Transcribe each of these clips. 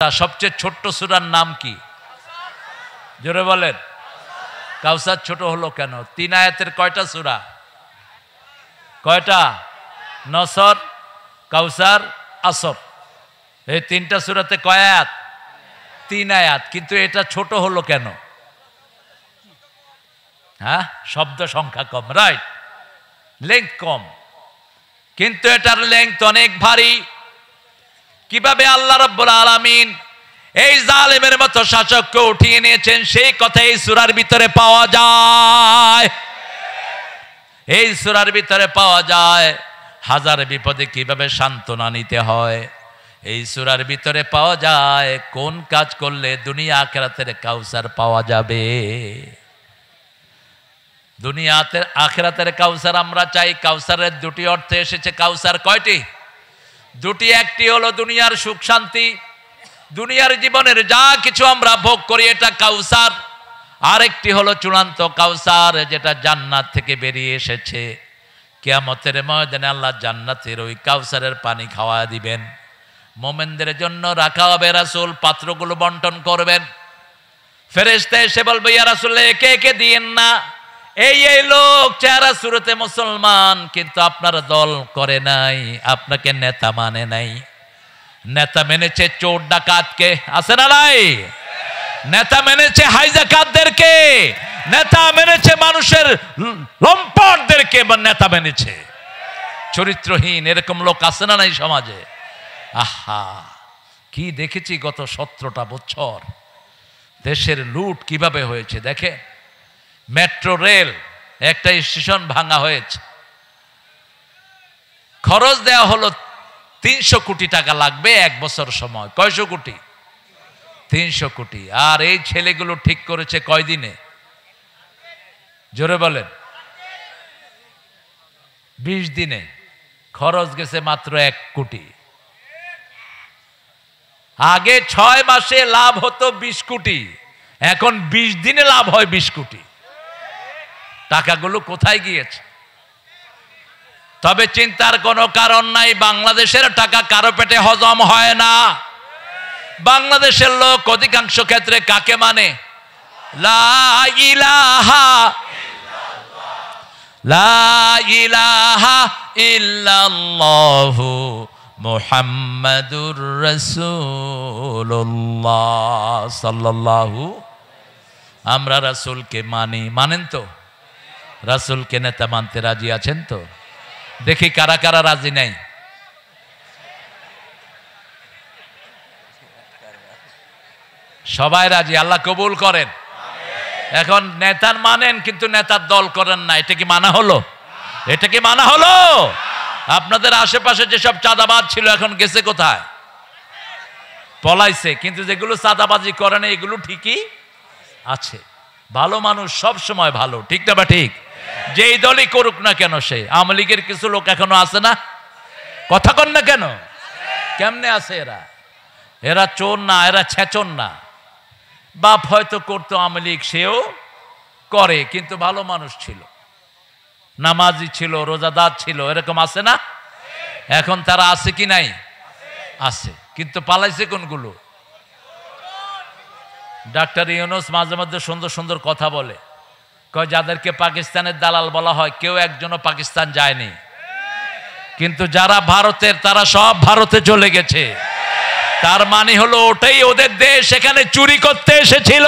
তা সবচেয়ে ছোট্ট সূরার নাম কি? জোরে বলেন। কাউসার ছোট হলো কেন? 3 আয়াতের কয়টা সূরা? কয়টা? নসর, কাউসার, আসর। এই 3টা সূরাতে কয় আয়াত? 3 আয়াত। কিন্তু এটা ছোট হলো কেন? হ্যাঁ, শব্দ সংখ্যা কম, রাইট, লেংথ কম, কিন্তু এটার লেংথ অনেক ভারী। কিভাবে আল্লাহ রাব্বুল আলামিন এই জালেমের মতো শাসককে উঠিয়ে নিয়েছেন সেই কথা এই সূরার ভিতরে পাওয়া যায়। এই সূরার ভিতরে পাওয়া যায় হাজার বিপদে কিভাবে সান্ত্বনা নিতে হয়। এই সূরার ভিতরে পাওয়া যায় কোন কাজ করলে দুনিয়া আখিরাতের কাউসার পাওয়া যাবে। দুনিয়াতে আখিরাতের কাউসার আমরা চাই। কাউসারের দুটি অর্থে এসেছে। কাউসার কয়টি? দুটি। একটি হলো দুনিয়ার সুখ শান্তি, দুনিয়ার জীবনের যা কিছু আমরা ভোগ করি এটা কাউসার। আরেকটি হলো চূড়ান্ত কাউসার, যেটা জান্নাত থেকে বেরিয়ে এসেছে। কিয়ামতের ময়দানে আল্লাহ জান্নাতের ওই কাউসারের পানি খাওয়া দিবেন। মোমেনদের জন্য রাখা হবে। রাসূল পাত্রগুলো বন্টন করবেন। ফেরেশতা এসে বলবে, ইয়া রাসূল, একে একে দিয়েন না। এই লোক চেহারা সুরতে মুসলমান, কিন্তু আপনার দল করে নাই, আপনাকে নেতা মানে নাই। নেতা মেনেছে চোর ডাকাতকে, আছে না নাই? নেতা মেনেছে হাইজাকাতদেরকে, নেতা মেনেছে মানুষের লম্পটদেরকে, বা নেতা মেনেছে চরিত্রহীন। এরকম লোক আছে না নাই সমাজে? আহা, কি দেখেছি গত 17টা বছর দেশের লুট কিভাবে হয়েছে। দেখে, মেট্রো রেল একটা স্টেশন ভাঙা হয়েছে, খরচ দেওয়া হলো 300 কোটি টাকা লাগবে 1 বছর সময়। কয়শো কোটি? 300 কোটি। আর এই ছেলেগুলো ঠিক করেছে কয়দিনে? জোরে বলেন। 20 দিনে। খরচ গেছে মাত্র 1 কোটি। আগে 6 মাসে লাভ হতো 20 কোটি, এখন 20 দিনে লাভ হয় 20 কোটি। টাকাগুলো কোথায় গিয়েছে? তবে চিন্তার কোনো কারণ নাই। বাংলাদেশের টাকা কারো পেটে হজম হয় না। বাংলাদেশের লোক অধিকাংশ ক্ষেত্রে কাকে মানে? লা ইলাহা ইল্লাল্লাহু মুহাম্মাদুর রাসূলুল্লাহ সাল্লাল্লাহু। আমরা রাসূলকে মানি। মানেন তো? রাসূলকে নেতা মানতে রাজি আছেন তো? দেখি কারা কারা রাজি নাই। সবাই রাজি, আল্লাহ কবুল করেন। এখন নেতার মানেন কিন্তু নেতার দল করেন না, এটা কি মানা হলো? এটা কি মানা হলো? আপনাদের আশেপাশে যেসব চাঁদাবাজ ছিল এখন গেছে কোথায়? পলাইছে। কিন্তু যেগুলো চাঁদাবাজি করে না এগুলো ঠিকই আছে। ভালো মানুষ সব সময় ভালো, ঠিক না? বা ঠিক? যেই দলই করুক না কেন, সে আওয়ামী লীগের কিছু লোক এখনো আছে না? কথা কন না কেন? কেমনে আছে এরা? এরা চোর না, এরা ছেচন না। বাপ হয়তো করতো আওয়ামী লীগ, সেও করে, কিন্তু ভালো মানুষ ছিল, নামাজি ছিল, রোজাদার ছিল, এরকম আছে না? এখন তারা আছে কি নাই? আছে। কিন্তু পালাইছে কোনগুলো? ডাক্তার ইউনূস মাঝে মধ্যে সুন্দর সুন্দর কথা বলে, কয় যাদেরকে পাকিস্তানের দালাল বলা হয় কেউ একজনও পাকিস্তান যায়নি, কিন্তু যারা ভারতের তারা সব ভারতে চলে গেছে। তার মানে হলো ওটাই ওদের দেশ, এখানে চুরি করতে এসেছিল।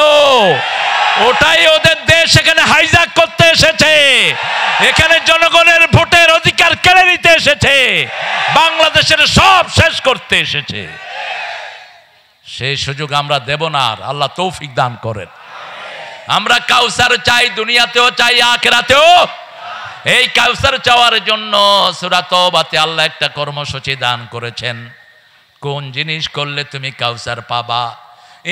ওটাই ওদের দেশ, এখানে হাইজ্যাক করতে এসেছে, এখানে জনগণের ভোটের অধিকার কেড়ে নিতে এসেছে, বাংলাদেশের সব শেষ করতে এসেছে। সেই সুযোগ আমরা দেব না। আর আল্লাহ তৌফিক দান করেন। আমরা কাউসার চাই, দুনিয়াতেও চাই, আখিরাতেও। এই কাউসার চাওয়ার জন্য সূরা তাওবাতে আল্লাহ একটা কর্মসূচি দান করেছেন। কোন জিনিস করলে তুমি কাউসার পাবা?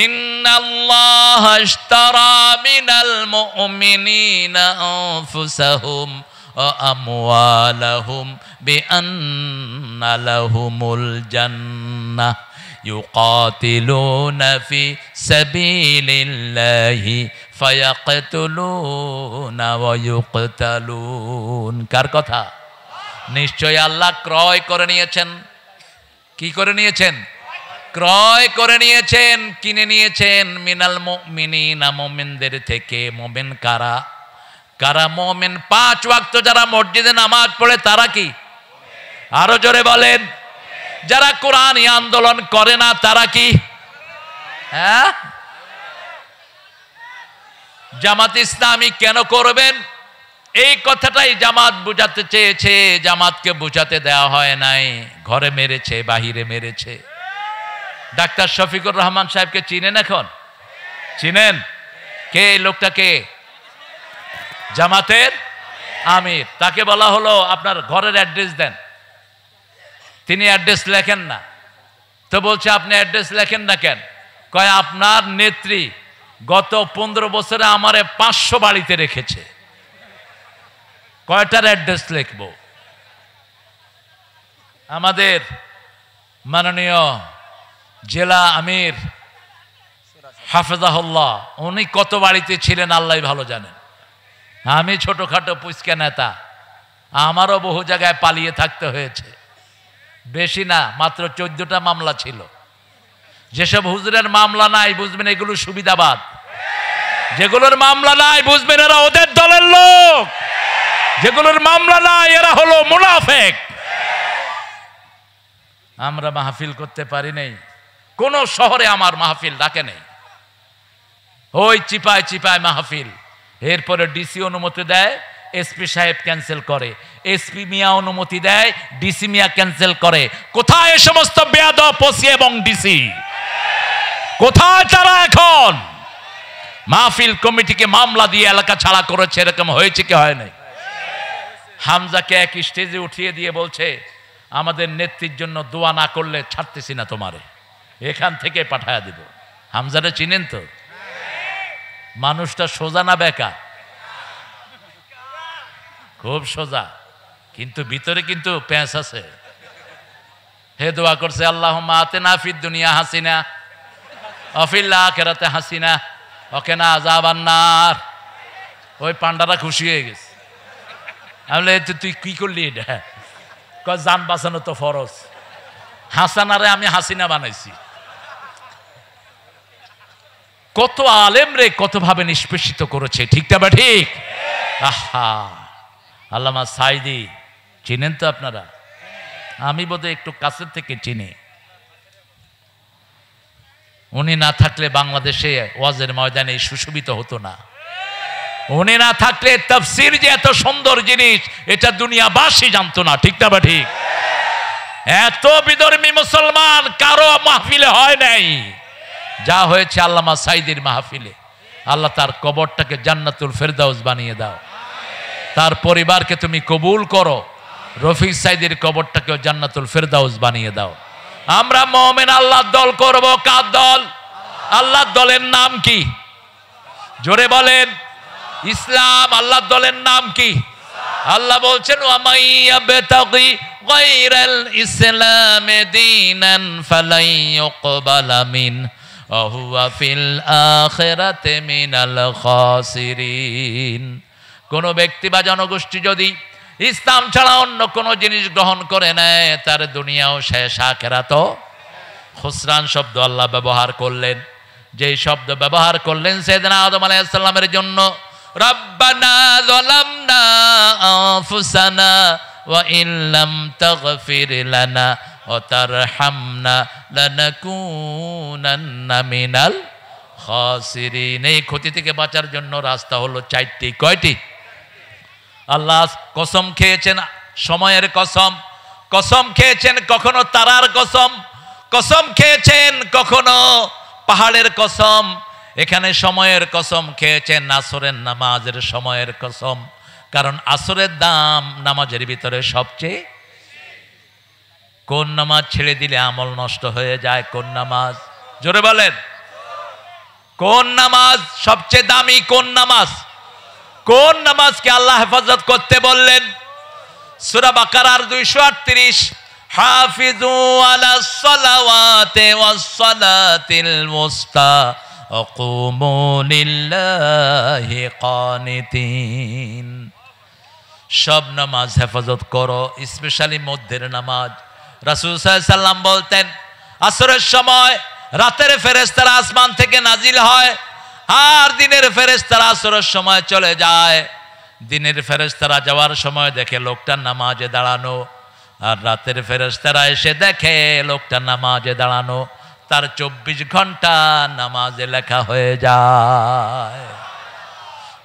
ইন্নাল্লাহা ইশতারা মিনাল মুমিনিনা আনফুসাহুম ওয়া আমওয়ালাহুম বিআন্না লাহুমুল জান্নাহ ইউকাতিলুনা ফি সাবিলিল্লাহি ফায়াকতুলুনা ওয়া ইউকতালুন। কার কথা? নিশ্চয় আল্লাহ ক্রয় করে নিয়েছেন। কি করে নিয়েছেন? ক্রয় করে নিয়েছেন, কিনে নিয়েছেন মিনাল মুমিনিনা, মুমিনদের থেকে। মুমিন কারা? কারা মুমিন? 5 ওয়াক্ত যারা মসজিদে নামাজ পড়ে তারা কি? আরো জোরে বলেন। যারা কোরআনী আন্দোলন করে না তারা কি? হ্যাঁ, জামাত ইসলামী কেন করবেন? এই কথাটাই জামাত বুঝাতে চেয়েছে, জামাতকে বুঝাতে দেওয়া হয় নাই। ঘরে মেরেছে, বাহিরে মেরেছে। ডাক্তার শফিকুর রহমান সাহেবকে চিনেন? এখন চিনেন? কে এই লোকটাকে? জামাতের আমির। তাকে বলা হলো আপনার ঘরের অ্যাড্রেস দেন, তিনি অ্যাড্রেস লেখেন না। তো বলছে আপনি অ্যাড্রেস লেখেন না কেন? কয় আপনার নেত্রী গত 15 বছরে আমারে 500 বাড়িতে রেখেছে, কয়টার অ্যাড্রেস লিখব? আমাদের মাননীয় জেলা আমির হাফেজাহুল্লাহ, উনি কত বাড়িতে ছিলেন আল্লাহ ভালো জানেন। আমি ছোটখাটো পুচকা নেতা, আমারও বহু জায়গায় পালিয়ে থাকতে হয়েছে। বেশি না, মাত্র 14টা মামলা ছিল। যেসব হুজুরের মামলা নাই বুঝবেন এগুলো সুবিধাবাদ, যেগুলোর মামলা নাই বুঝবেন এরা ওদের দলের লোক, যেগুলোর মামলা নাই এরা হলো মুনাফিক। আমরা মাহফিল করতে পারি নাই, কোন শহরে আমার মাহফিল ডাকে নেই, ওই চিপায় চিপায় মাহফিল। এরপরে ডিসি অনুমতি দেয়, এসপি সাহেব ক্যান্সেল করে, এসপি মিয়া অনুমতি দেয়, ডিসি মিয়া ক্যান্সেল করে। কোথায় এ সমস্ত বেয়াদব ওসি এবং ডিসি? কোথায় তারা এখন? মাহফিল কমিটিকে মামলা দিয়ে এলাকা ছাড়া করেছে, এরকম হয়েছে কি হয় নাই? হামজাকে এক স্টেজে উঠিয়ে দিয়ে বলছে আমাদের নেত্রীর জন্য দোয়া না করলে ছাড়তেছি না তোমারে, এখান থেকে পাঠায়া দিব। হামজারে চিনেন তো? মানুষটা সোজা না বেকা? খুব সোজা, কিন্তু ভিতরে কিন্তু প্যাঁচ আছে। হে দোয়া করছে আল্লাহুম্মা আতিনা ফিদ দুনিয়া হাসিনা ওয়া ফিল আখিরাতি হাসিনা ওয়া কিনা আযাবান নার। ওই পান্ডারা খুশি হয়ে গেছে। আমি বললাম তুই কি করলি এটা? কয় জান বাঁচানো তো ফরজ। হাসানারে আমি হাসিনা বানাইছি। কত আলেম রে কত ভাবে নিষ্পেষিত করেছে, ঠিক না বা ঠিক? আহা, আল্লামা সাইদি চিনেন তো আপনারা? আমি বোধহয় একটু কাছের থেকে চিনি। উনি না থাকলে বাংলাদেশে ওয়াজের ময়দানে সুশোভিত হতো না। উনি না থাকলে তাফসীর যে এত সুন্দর জিনিস এটা দুনিয়াবাসী জানতো না, ঠিক না বা ঠিক? এত বিধর্মী মুসলমান কারো মাহফিলে হয় নাই যা হয়েছে আল্লামা সাইদির মাহফিলে। আল্লাহ তার কবরটাকে জান্নাতুল ফেরদাউস বানিয়ে দাও, তার পরিবারকে তুমি কবুল করো, রফিক সাইদির কবরটাকেও জান্নাতুল ফেরদাউস বানিয়ে দাও। আমরা মুমিন আল্লাহর দল করব। কার দল? আল্লাহর দলের নাম কি? জোরে বলেন। ইসলাম। আল্লাহর দলের নাম কি? আল্লাহ বলছেন ওয়া মাইয়াবতাগি গায়রাল ইসলামি দীনান ফালাই ইউকবালা মিন ওয়া হুয়া ফিল আখিরাতি মিনাল খাসিরিন। কোন ব্যক্তি বা জনগোষ্ঠী যদি ইসলাম ছাড়া অন্য কোন জিনিস গ্রহণ করে নেয় তার দুনিয়াও শেষ, আখিরাতও খুসরান শব্দ আল্লাহ ব্যবহার করলেন। যেই শব্দ ব্যবহার করলেন সাইয়েদনা আদম আলাইহিস সালামের জন্য, রব্বানা যালামনা আনফুসানা ওয়া ইল্লাম তাগফির লানা ওয়া তারহামনা লানাকুনান্না মিনাল খাসিরিন। এই ক্ষতি থেকে বাঁচার জন্য রাস্তা হলো 4টি। কয়টি? আল্লাহ কসম খেয়েছেন, সময়ের কসম, কসম খেয়েছেন কখনো তারার কসম, কসম খেয়েছেন কখনো পাহাড়ের কসম। এখানে সময়ের কসম খেয়েছেন, আসরের নামাজের সময়ের কসম, কারণ আসরের দাম নামাজের ভিতরে সবচেয়ে। কোন নামাজ ছেড়ে দিলে আমল নষ্ট হয়ে যায়? কোন নামাজ? জোরে বলেন। কোন নামাজ সবচেয়ে দামি? কোন নামাজ? কোন নামাজকে আল্লাহ হেফাজত করতে বললেন? সূরা বাকারার 238, হাফিজু আলাস সালাওয়াতি ওয়াস সালাতিল মুস্তা ওয়া কুমু লিল্লাহি কানিতিন। সব নামাজ হেফাজত করো, স্পেশালি মধ্যের নামাজ। রাসূল সাল্লাল্লাহু আলাইহি সাল্লাম বলতেন আসরের সময় রাতের ফেরেশতারা আসমান থেকে নাজিল হয়, আর দিনের ফেরেশতারা আসরের সময় চলে যায়। দিনের ফেরেশতারা যাওয়ার সময় দেখে লোকটা নামাজে দাঁড়ানো, আর রাতের ফেরেশতারা এসে দেখে লোকটা নামাজে দাঁড়ানো, তার 24 ঘন্টা নামাজে লেখা হয়ে যায়।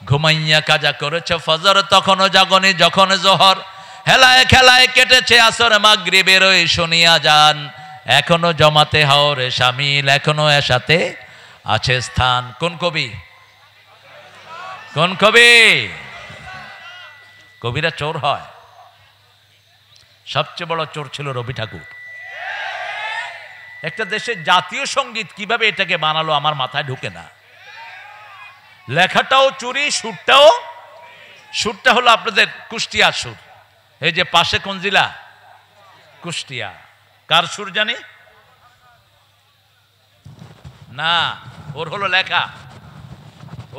ঘুমাইয়া কাজা করেছে ফজর, তখনও জাগনি যখন জোহর, হেলায় খেলায় কেটেছে আসর মাগরিবের ওই শুনিয়া যান, এখনো জমাতে হাওরে শামিল, এখনো এর সাথে আছে স্থান। কোন কবি? কোন কবি? কবিরা চোর হয়। সবচেয়ে বড় চোর ছিল রবি ঠাকুর। একটা দেশের জাতীয় সঙ্গীত কিভাবে এটাকে বানালো আমার মাথায় ঢুকে না। লেখাটাও চুরি, সুরটা হলো আপনাদের কুষ্টিয়া সুর। এই যে পাশে কোন জেলা? কুষ্টিয়া। কার সুর জানি না, ওর হলো লেখা,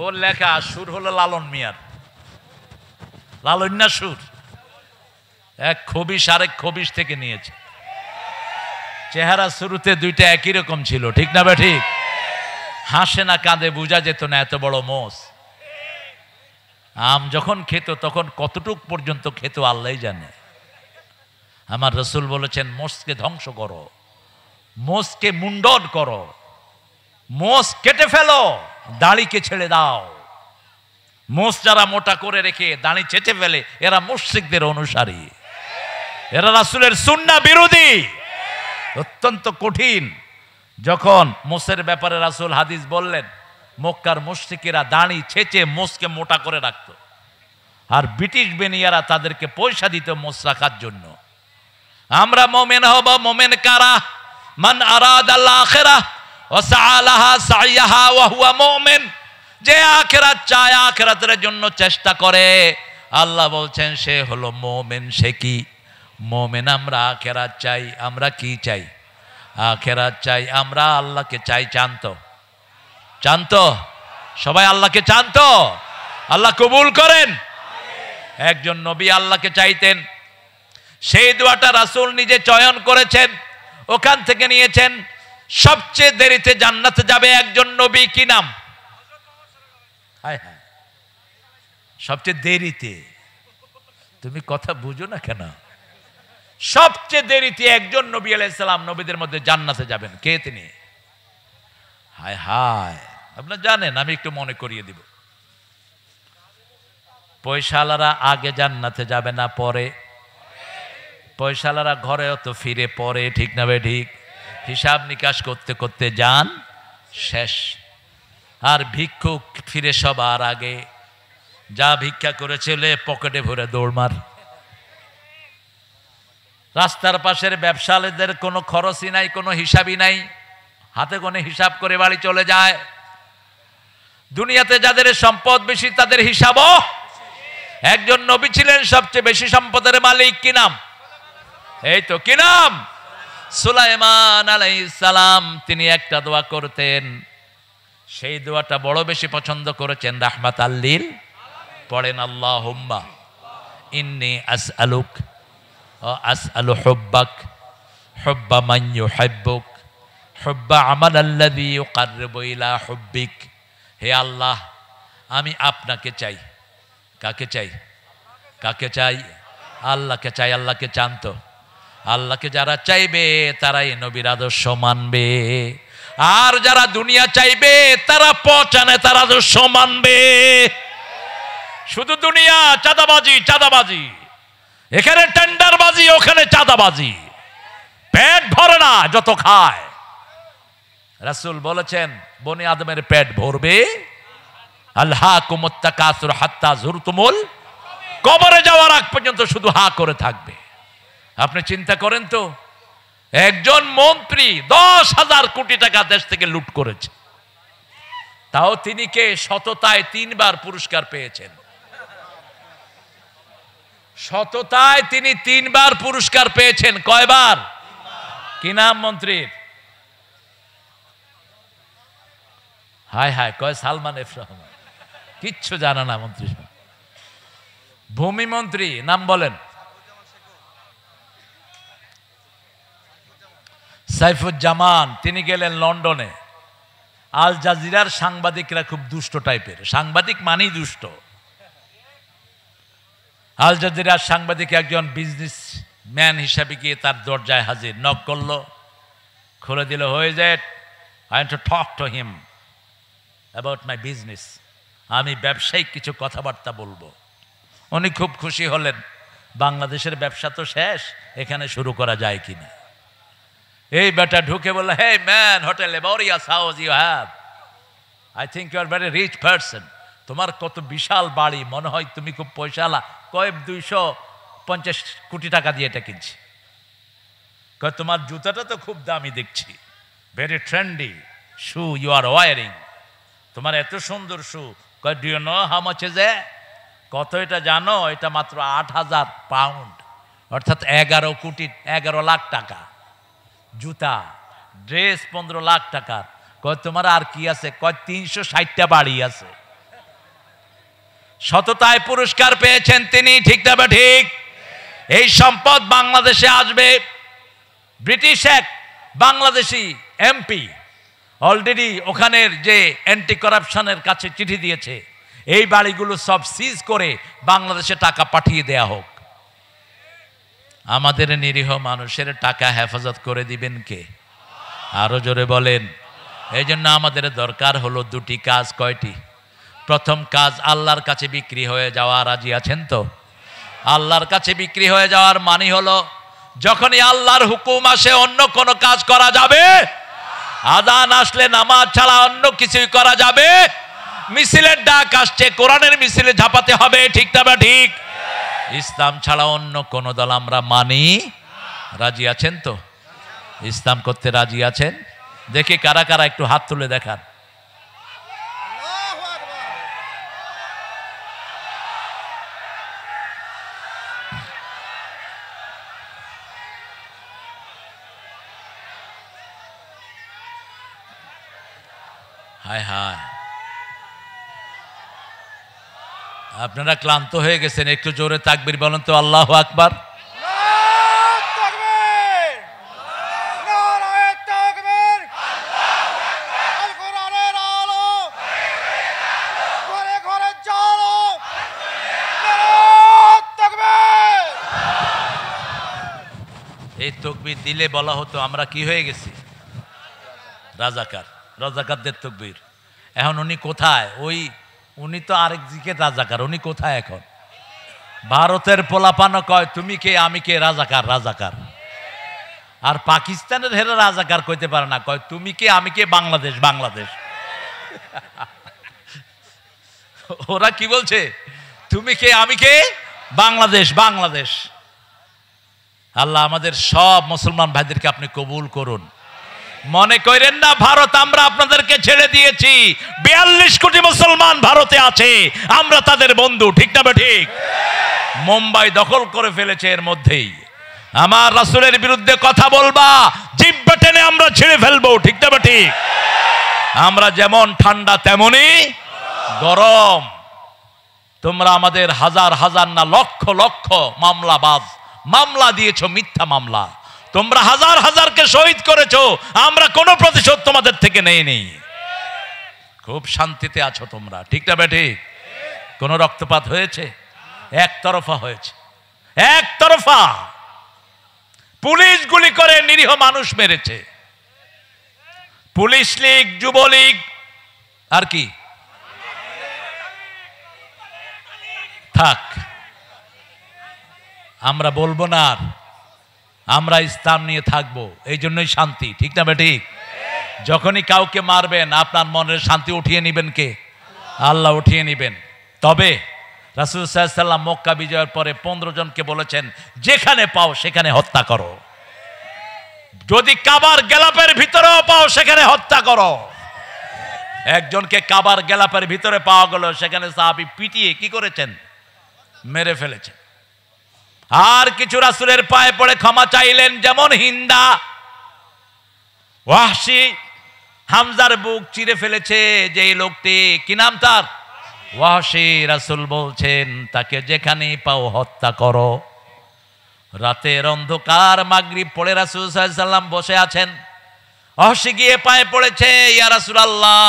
ওর লেখা। সুর হলো লালন মিয়ার, লালন্যা সুর। এক খবিশ আরেক খবিশ থেকে নিয়েছে। চেহারা শুরুতে দুইটা একই রকম ছিল, ঠিক না বে ঠিক? হাসে না কাঁদে বোঝা যেত না, এত বড় মোষ। আম যখন খেত তখন কতটুক পর্যন্ত খেত আল্লাহই জানে। আমার রসুল বলেছেন, মোষকে ধ্বংস করো, মোষকে মুন্ডন করো, মোষ কেটে ফেলো, দাড়িকে ছেড়ে দাও। মোষ যারা মোটা করে রেখে দাড়ি চেটে ফেলে, এরা মুশরিকদের অনুসারী, এরা রাসূলের সুন্নাহ বিরোধী। অত্যন্ত কঠিন। যখন মোষের ব্যাপারে রাসূল হাদিস বললেন, মক্কার মুশরিকেরা দাড়ি ছেঁচে মোষকে মোটা করে রাখত, আর ব্রিটিশ বেনিয়ারা তাদেরকে পয়সা দিত মোষ রাখার জন্য। আমরা মুমিন হব, মুমিন কারা? মান আরাদাল আখিরাহ ওয়া সাআলাহা সাইয়াহা ওয়া হুয়া মুমিন। যে আখিরাত চায়, আখিরাতের জন্য চেষ্টা করে, আল্লাহ বলছেন সে হলো মুমিন। সে কি মুমিন? আমরা আখিরাত চাই। আমরা কি চাই? আখিরাত চাই। আমরা আল্লাহকে চাই। চান্ত সবাই আল্লাহকে চান্ত? আল্লাহ কবুল করেন। একজন নবী আল্লাহকে চাইতেন, সেই দোয়াটা রাসূল নিজে চয়ন করেছেন, ওখান থেকে নিয়েছেন। সবচেয়ে দেরিতে জান্নাতে যাবে একজন নবী, কি নাম? হায় হায়, সবচেয়ে দেরিতে। তুমি কথা বুঝো না কেন? সবচেয়ে দেরিতে একজন নবী আলাইহিস সালাম নবীদের মধ্যে জান্নাতে যাবেন। কে তিনি? হায় হায়, আপনারা জানেন, আমি একটু মনে করিয়ে দিব। পয়সাওয়ালারা আগে জান্নাতে যাবে না পরে? পয়সাওয়ালারা ঘরেও তো ফিরে পরে, ঠিক না বে ঠিক? হিসাব নিকাশ করতে করতে যান শেষ। আর ভিক্ষুক ফিরে সবার আগে। যা ভিক্ষা করেছিলে পকেটে ভরে দৌড়মার। রাস্তার পাশের ব্যবসায়ীদের কোনো খরচই নাই, কোনো হিসাবই নাই, হাতে গোনে হিসাব করে বাড়ি চলে যায়। দুনিয়াতে যাদের সম্পদ বেশি তাদের হিসাবও। একজন নবী ছিলেন সবচেয়ে বেশি সম্পদের মালিক, কি নাম? এই তো, কি নাম? সুলাইমান আলাইহিস সালাম। তিনি একটা দোয়া করতেন, সেই দোয়াটা বড় বেশি পছন্দ করেছেন। রাহমাতাল লিল পড়েন, আল্লাহুম্মা ইন্নী আসআলুক ওয়া আসআলু হুব্বাক হুব্বা মান ইউহিব্বুক হুব্বা আমালাল্লাযী ইউকাররিবু ইলা হুব্বিক। হে আল্লাহ, আমি আপনাকে চাই। কাকে চাই? কাকে চাই? আল্লাহকে চাই। আল্লাহকে চান্ত? আল্লাহকে যারা চাইবে তারাই নবীর আদর্শ মানবে, আর যারা দুনিয়া চাইবে তারা পচানে তার আদর্শ মানবে। শুধু দুনিয়া, চাঁদাবাজি, চাঁদাবাজি, এখানে টেন্ডারবাজি, ওখানে চাঁদাবাজি, পেট ভরে না যত খায়। রাসূল বলেছেন, বনি আদমের পেট ভরবে। আলহাকুমুত তাকাসুর হাত্তা যুরতুমুল, কবরে যাওয়ার আগ পর্যন্ত শুধু হা করে থাকবে। আপনি চিন্তা করেন তো, একজন মন্ত্রী 10,000 কোটি টাকা দেশ থেকে লুট করেছে, তাও তিনি কে? সততায় 3 বার পুরস্কার পেয়েছেন। সততায় তিনি 3 বার পুরস্কার পেয়েছেন। কয়বার? কি নাম মন্ত্রীর? হায় হায়, কয় সালমান এফ রহমান। কিচ্ছু জানা না মন্ত্রী। ভূমি মন্ত্রী নাম বলেন? সাইফুজ্জামান তিনি গেলেন লন্ডনে। আল জাজিরার সাংবাদিকরা খুব দুষ্ট টাইপের, সাংবাদিক মানেই দুষ্ট। আল জাজিরার সাংবাদিক একজন বিজনেস ম্যান হিসাবে গিয়ে তার দরজায় হাজির, নক করলো, খুলে দিল, হয়ে যায়, I want to talk to him about my business, আমি ব্যবসায়িক কিছু কথাবার্তা বলবো। উনি খুব খুশি হলেন, বাংলাদেশের ব্যবসা তো শেষ, এখানে শুরু করা যায় কিনা। এই বেটা ঢুকে বলল, hey man, hotel laborious house you have, I think you are very rich person, তোমার কত বিশাল বাড়ি, মনে হয় তুমি খুব পয়সাওয়ালা। কয়েক 250 কোটি টাকা দিয়ে এটা কিনছি। কয় তোমার জুতাটা তো খুব দামি দেখছি, very trendy shoe you are wearing, তোমার এত সুন্দর শু। কয় do you know how much is a, কত এটা জানো? এটা মাত্র 8,000 পাউন্ড, অর্থাৎ 11 লাখ টাকা। জুতা, ড্রেস 15 লাখ টাকার। কয় তোমার আর কি আছে? কয় 360টা বাড়ি আছে। সততায় পুরস্কার পেয়েছেন তিনি, ঠিক না বা ঠিক? এই সম্পদ বাংলাদেশে আসবে। ব্রিটিশ এক বাংলাদেশি এমপি অলরেডি ওখানের যে অ্যান্টি করাপশনের কাছে চিঠি দিয়েছে, এই বাড়িগুলো সব সিজ করে বাংলাদেশে টাকা পাঠিয়ে দেয়া হোক। আমাদের নিরীহ মানুষের টাকা হেফাজত করে দিবেন কে? আরো জোরে বলেন। এই জন্য আমাদের দরকার হলো দুটি কাজ। কয়টি? প্রথম কাজ, আল্লাহর কাছে বিক্রি হয়ে যাওয়া। রাজি আছেন তো? আল্লাহর কাছে বিক্রি হয়ে যাওয়ার মানে হলো যখনই আল্লাহর হুকুম আসে অন্য কোনো কাজ করা যাবে, আযান আসলে নামাজ ছাড়া অন্য কিছুই করা যাবে, মিছিলের ডাক আসছে কোরআনের মিছিলে ঝাঁপাতে হবে, ঠিক না বা ঠিক? ইসলাম ছাড়া অন্য কোন দল আমরা মানি। রাজি আছেন তো? ইসলাম করতে রাজি আছেন? দেখি কারা কারা, একটু হাত তুলে দেখান। হায় হায়, আপনারা ক্লান্ত হয়ে গেছেন, একটু জোরে তাকবীর বলেন তো। আল্লাহু আকবার। এই তাকবীর দিলে বলা হতো আমরা কি হয়ে গেছি? রাজাকার। রাজাকারদের তাকবীর। এখন উনি কোথায়? উনি তো আরেক দিকে রাজাকার, উনি কোথায় এখন? ভারতের পোলাপানো কয় তুমি কে আমি কে, রাজাকার রাজাকার। আর পাকিস্তানের হেরা রাজাকার কইতে পারে না, কয় তুমি কে আমি কে, বাংলাদেশ বাংলাদেশ। ওরা কি বলছে? তুমি কে আমি কে, বাংলাদেশ বাংলাদেশ। আল্লাহ আমাদের সব মুসলমান ভাইদেরকে আপনি কবুল করুন। মনে করেন না ভারত আমরা আপনাদেরকে ছেড়ে দিয়েছি, 42 কোটি মুসলমান ভারতে আছে, আমরা তাদের বন্ধু, ঠিক না বা ঠিক? মুম্বাই দখল করে ফেলেছে, এর মধ্যেই আমার রাসূলের বিরুদ্ধে কথা বলবা, জিহ্বা টেনে আমরা ছিঁড়ে ফেলবো, ঠিক না বা ঠিক? আমরা যেমন ঠান্ডা তেমনি গরম। তোমরা আমাদের হাজার হাজার না লক্ষ লক্ষ মামলা দিয়েছো, মিথ্যা মামলা। তোমরা হাজার হাজারকে শহীদ করেছো, আমরা কোনো প্রতিশোধ তোমাদের থেকে নেইনি। খুব শান্তিতে আছো তোমরা, ঠিক না বেটি? কোনো রক্তপাত হয়েছে? একতরফা হয়েছে, একতরফা। পুলিশ গুলি করে নিরীহ মানুষ মেরেছে। পুলিশ লীগ, যুবলীগ, আর কি থাক, আমরা বলবো না আর। আমরা ইসলাম নিয়ে থাকবো, এই জন্যই শান্তি, ঠিক না বেটি? যখনই কাউকে মারবেন আপনার মনের শান্তি উঠিয়ে নিবেন কে? আল্লাহ উঠিয়ে নিবেন। তবে রাসূল সাল্লাল্লাহু আলাইহি ওয়াসাল্লাম মক্কা বিজয়ের পরে 15 জনকে বলেছেন যেখানে পাও সেখানে হত্যা করো। যদি কাবার গেলাপের ভিতরেও পাও সেখানে হত্যা করো। একজনকে কাবার গেলাপের ভিতরে পাওয়া গেল, সেখানে সাহাবী পিটিয়ে কি করেছেন? মেরে ফেলেছেন। আর কিছু রাসূলের পায়ে পড়ে ক্ষমা চাইলেন, যেমন হিন্দা। ওয়াহশী হামজার বুক চিরে ফেলেছে যে লোকটি, কি নাম তার? ওয়াহশী। রাসূল বলছেন তাকে যেখানেই পাও হত্যা করো। রাতের অন্ধকার, মাগরিব পড়ে রাসূল সাল্লাল্লাহু আলাইহি ওয়াসাল্লাম বসে আছেন। অহসি গিয়ে পায়ে পড়েছে, ইয়া রাসূলুল্লাহ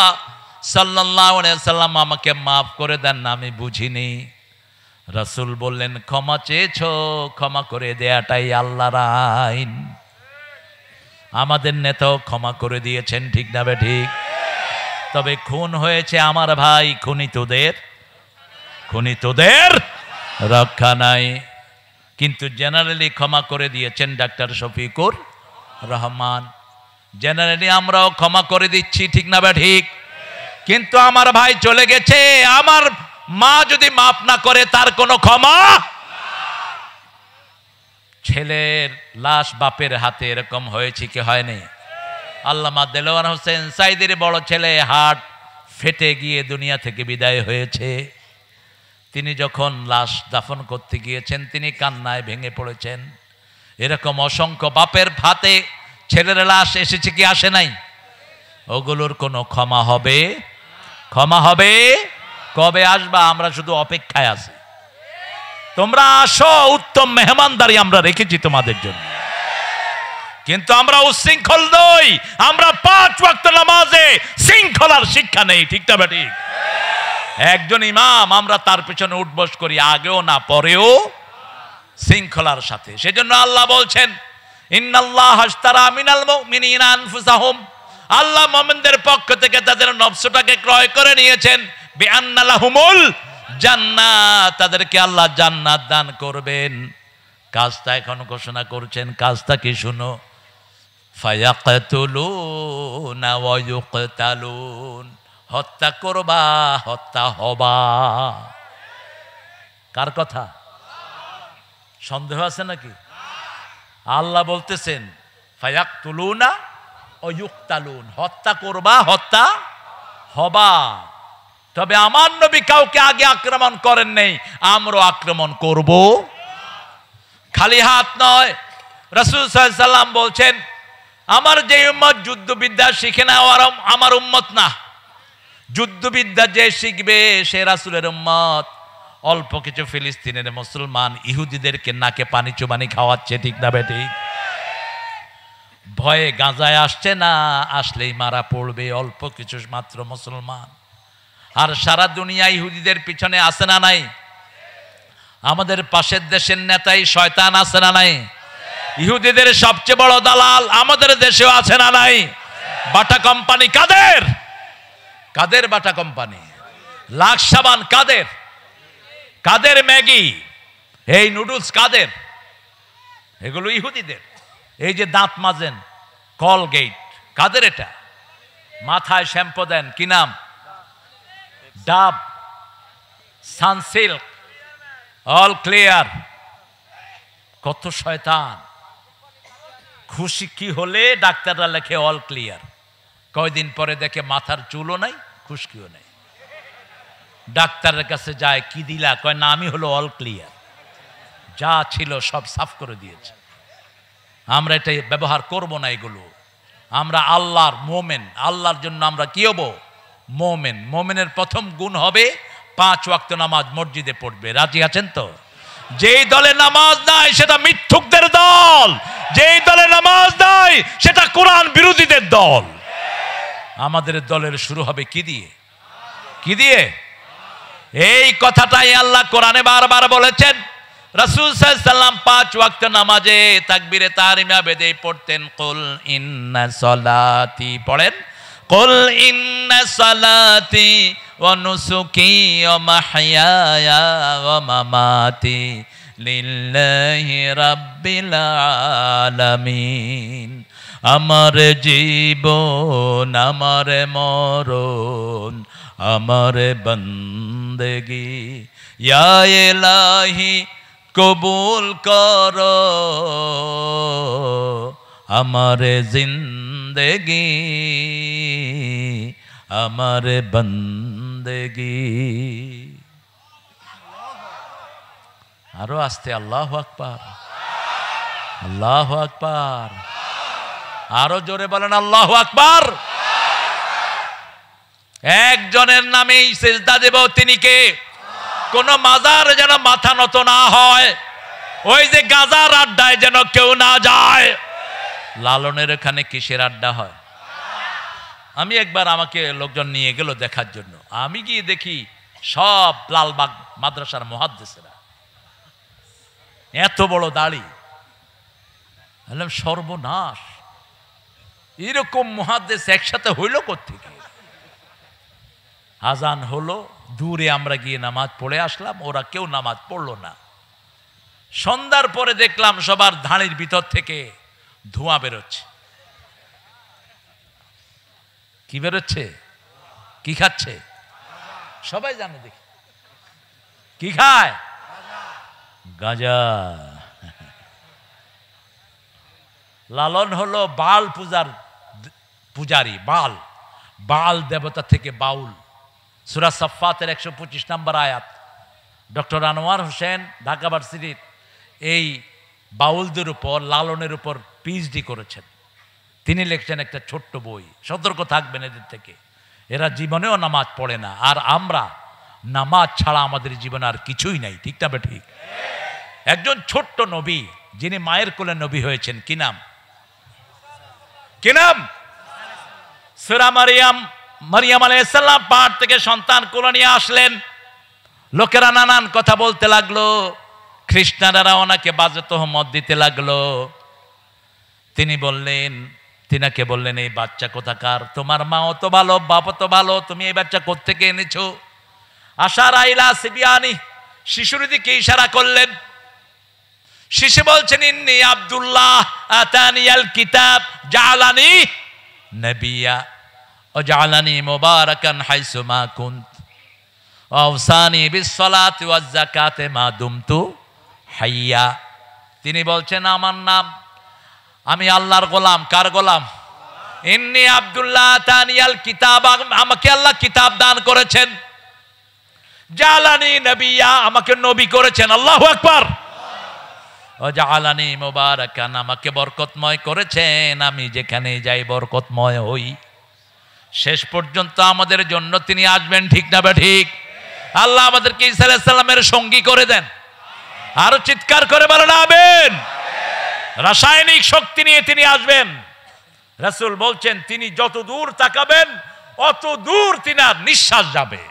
সাল্লাল্লাহু আলাইহি ওয়াসাল্লাম আমাকে মাফ করে দেন না, আমি বুঝিনি। রাসূল বললেন, ক্ষমা চেয়েছো, ক্ষমা করে দেয়াটাই আল্লাহর আইন। আমাদের নেতাও ক্ষমা করে দিয়েছেন, ঠিক না বে ঠিক? তবে খুন হয়েছে আমার ভাই, খুনিতদের রক্ষা নাই। কিন্তু জেনারেলি ক্ষমা করে দিয়েছেন ডাক্তার শফিকুর রহমান। জেনারেলি আমরাও ক্ষমা করে দিচ্ছি, ঠিক না বে ঠিক? কিন্তু আমার ভাই চলে গেছে, আমার মা যদি মাফ না করে তার কোনো ক্ষমা। ছেলের লাশ বাপের হাতে এরকম হয়েছে কি হয়নি? আল্লামা দেলোয়ার হোসেন সাইদের বড় ছেলে হার্ট ফেটে গিয়ে দুনিয়া থেকে বিদায় হয়েছে। তিনি যখন লাশ দাফন করতে গিয়েছেন তিনি কান্নায় ভেঙে পড়েছেন। এরকম অসংখ্য বাপের হাতে ছেলের লাশ এসেছে কি আসে নাই? ওগুলোর কোনো ক্ষমা হবে? ক্ষমা হবে? কবে আসবা? আমরা শুধু অপেক্ষায় আছি। তোমরা আসো, উত্তম মেহমানদারি আমরা রেখেছি তোমাদের জন্য। কিন্তু আমরা উশৃঙ্খল নই, আমরা 5 ওয়াক্ত নামাজে শৃঙ্খলার শিক্ষা নেই, ঠিক না ঠিক? একজন ইমাম, আমরা তার পেছনে উঠবস করি, আগেও না পরেও শৃঙ্খলার সাথে। সেজন্য আল্লাহ বলছেন, ইন্নাল্লাহ আশতারা মিনাল মুমিনিনা আনফুসাহুম, আল্লাহ মুমিনদের পক্ষ থেকে তাদের নফসটাকে ক্রয় করে নিয়েছেন। বিআন্না লাহুমুল জান্নাত, তাদেরকে আল্লাহ জান্নাত দান করবেন। কাজটা এখন ঘোষণা করছেন, কাজটা কি শুনো? ফায়াকতুলুনা ওয়া ইউকতালুন, হত্যা করবা, হত্যা হবা। কার কথা? সন্দেহ আছে নাকি? আল্লাহ বলতেছেন ফায়াকতুলুনা ওয়া ইউকতালুন, হত্যা করবা, হত্যা হবা। তবে আমার নবী কাউকে আগে আক্রমণ করেন নাই, আমরা আক্রমণ করব। খালি হাত নয়, রাসূল সাল্লাল্লাহু আলাইহি সাল্লাম বলছেন, আমার যে উম্মত যুদ্ধবিদ্যা শিখে না আমার উম্মত না। যুদ্ধবিদ্যা যে শিখবে সে রাসূলের উম্মত। অল্প কিছু ফিলিস্তিনের মুসলমান ইহুদিদেরকে নাকে পানি চুবানি খাওয়াচ্ছে, ঠিক না বেঠিক? ভয়ে গাজায় আসছে না, আসলেই মারা পড়বে। অল্প কিছু মাত্র মুসলমান, আর সারা দুনিয়া ইহুদিদের পিছনে আছে না নাই? আমাদের পাশের দেশের নেতাই শয়তান আছে না নাই? ইহুদিদের সবচেয়ে বড় দালাল আমাদের দেশেও আছে না নাই? বাটা কোম্পানি কাদের? কাদের বাটা কোম্পানি? লাক্স সাবান কাদের? কাদের ম্যাগি, এই নুডলস কাদের? এগুলো ইহুদিদের। এই যে দাঁত মাজেন কলগেট কাদের? এটা মাথায় শ্যাম্পু দেন, কি নাম? ডাব, সানসিল্ক, অল ক্লিয়ার। কত শয়তান! খুশি কি হলে ডাক্তাররা লেখে অল ক্লিয়ার, কয়দিন পরে দেখে মাথার চুলও নাই, খুশকিও নাই। ডাক্তারের কাছে যায়, কি দিলা? কয় না, আমি হলো অল ক্লিয়ার, যা ছিল সব সাফ করে দিয়েছে। আমরা এটাই ব্যবহার করব না এগুলো। আমরা আল্লাহর মোমেন, আল্লাহর জন্য আমরা কি হব? মোমেন। মোমেনের প্রথম গুণ হবে 5 ওয়াক্ত নামাজ মসজিদে পড়বে। রাজি আছেন তো? যেই দলে নামাজ নাই সেটা মিথ্যুকদের দল, যেই দলে নামাজ নাই সেটা কোরআন বিরোধীদের দল। আমাদের দলের শুরু হবে কি দিয়ে? কি দিয়ে? এই কথাটাই আল্লাহ কোরআনে বারবার বলেছেন। রাসূল সাল্লাল্লাহু আলাইহি সাল্লাম 5 ওয়াক্ত নামাজে তাকবীরে তাহরিমা বেদে পড়তেন, কুল ইন্না সলাতি, পড়েন, কুল ইন্না সলাতি ওয়া নুসুকি ওয়া মাহইয়ায়া ওয়া মামাতি লিল্লাহি রাব্বিল আলামিন। আমার জীবন, আমার মরণ, আমার বন্দেগি ইয়া ইলাহি কবুল করো, আমার জিন্দেগি, আমার বন্দেগি। আরো আস্তে, আল্লাহু আকবার, আল্লাহু আকবার। আরো জোরে বলেন আল্লাহু আকবার। একজনের নামেই সিজদা দেব, তিনি কে? কোন মাজার যেন মাথা নত না হয়, ওই যে গাজার আড্ডায় যেন কেউ না যায়। লালনের এখানে কিসের আড্ডা হয়? আমি একবার আমাকে লোকজন নিয়ে গেল দেখার জন্য। আমি গিয়ে দেখি সব লালবাগ মাদ্রাসার মুহাদ্দিসেরা, এত বড় দাড়ি। বললাম সর্বনাশ, এরকম মুহাদ্দিস একসাথে হইল কোত্থেকে? আজান হলো, দূরে আমরা গিয়ে নামাজ পড়ে আসলাম, ওরা কেউ নামাজ পড়লো না। সন্ধ্যার পরে দেখলাম সবার ধাড়ির ভিতর থেকে ধোঁয়া বেরোচ্ছে। কি বেরোচ্ছে? কি খাচ্ছে? সবাই জানে, দেখি কি খায়? গাঁজা। লালন হলো বাল পূজার পূজারী, বাল, বাল দেবতা থেকে বাউল। সূরা সাফফাতের 125 নম্বর আয়াত। ডক্টর আনোয়ার হোসেন ঢাকা ভার্সিটির এই বাউলদের উপর, লালনের উপর পিএইচডি করেছেন। তিনি লিখছেন একটা ছোট্ট বই, সতর্ক থাকবেন এদের থেকে, এরা জীবনেও নামাজ পড়ে না। আর আমরা নামাজ ছাড়া আমাদের জীবনে আর কিছুই নাই, ঠিক না ঠিক? একজন ছোট্ট নবী, যিনি মায়ের কোলে নবী হয়েছেন, কি নাম? কি নাম? সূরা মারিয়াম। মারিয়াম আলাইহিস সালাম পাহাড় থেকে সন্তান কোলে নিয়ে আসলেন। লোকেরা নানান কথা বলতে লাগলো, খ্রিস্টানেরা ওনাকে বাজে তহমত দিতে লাগলো। তিনি বললেন, তিনাকে বললেন, এই বাচ্চা কোথাকার? তোমার মাও তো ভালো, বাপও তো ভালো, তুমি এই বাচ্চা কোত্থেকে এনেছো? আশারা ইলা সিবিয়ানি, শিশুর দিকে ইশারা করলেন। শিশু বলছেন, ইন্নী আব্দুল্লাহ আতানিয়াল কিতাব জাআলানি নবিয়্যা ওয়া জাআলানি মুবারাকান হাইসু মা কুনত ওয়া আওসানি বিস-সালাতি ওয়াজ-যাকাতি মা দুমতু হাইয়া। তিনি বলছেন, আমার নাম, আমি আল্লাহর গোলাম। কার গোলাম? ইন্নী আব্দুল্লাহ আতানিয়াল কিতাব, আমাকে আল্লাহ কিতাব দান করেছেন। জাআলানি নবিয়্যা, আমাকে নবী করেছেন। আল্লাহু আকবার। ও জাআলানি মুবারাকান, আমাকে বরকতময় করেছেন, আমি যেখানে যাই বরকতময় হই। শেষ পর্যন্ত আমাদের জন্য তিনি আসবেন, ঠিক না ঠিক? আল্লাহ আমাদেরকে ঈসা আলাইহিস সালামের সঙ্গী করে দেন। আরো চিৎকার করে বলেন আমিন। রাসায়নিক শক্তি নিয়ে তিনি আসবেন। রাসূল বলছেন, তিনি যত দূর তাকাবেন অত দূর তিনার নিঃশ্বাস যাবে,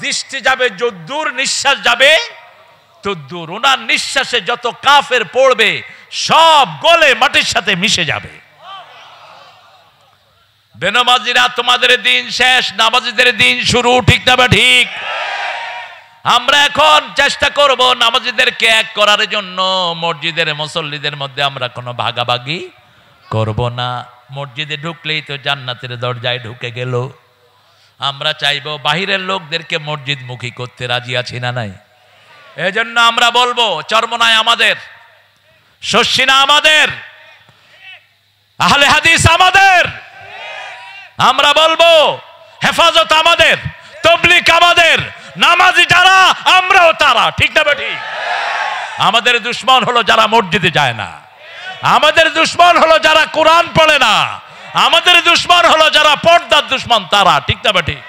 দৃষ্টি যাবে যত দূর, নিঃশ্বাস যাবে তত দূর। ওনার নিঃশ্বাসে যত কাফের পড়বে সব গলে মাটির সাথে মিশে যাবে। বেনামাজিরা, তোমাদের দিন শেষ, নামাজিদের দিন শুরু, ঠিক না ঠিক? আমরা এখন চেষ্টা করব নামাজিদেরকে এক করার জন্য। মসজিদের মুসল্লিদের মধ্যে আমরা কোনো ভাগাভাগি করব না। মসজিদে ঢুকলেই তো জান্নাতের দরজায় ঢুকে গেল। আমরা চাইবো বাহিরের লোকদেরকে মসজিদ মুখী করতে, রাজি আছি না নাই? এজন্য আমরা বলবো, চরমনায় আমাদের, শস্যিনা আমাদের, আহলে হাদিস আমাদের। আমরা বলবো হেফাজত আমাদের, তাবলীগ আমাদের, নামাজি যারা আমরাও তারা, ঠিক না ঠিক? আমাদের দুশমন হলো যারা মসজিদে যায় না, আমাদের দুশমন হলো যারা কোরআন পড়ে না, আমাদের দুশমন হলো যারা পর্দার দুশমন, তারা, ঠিক না ঠিক?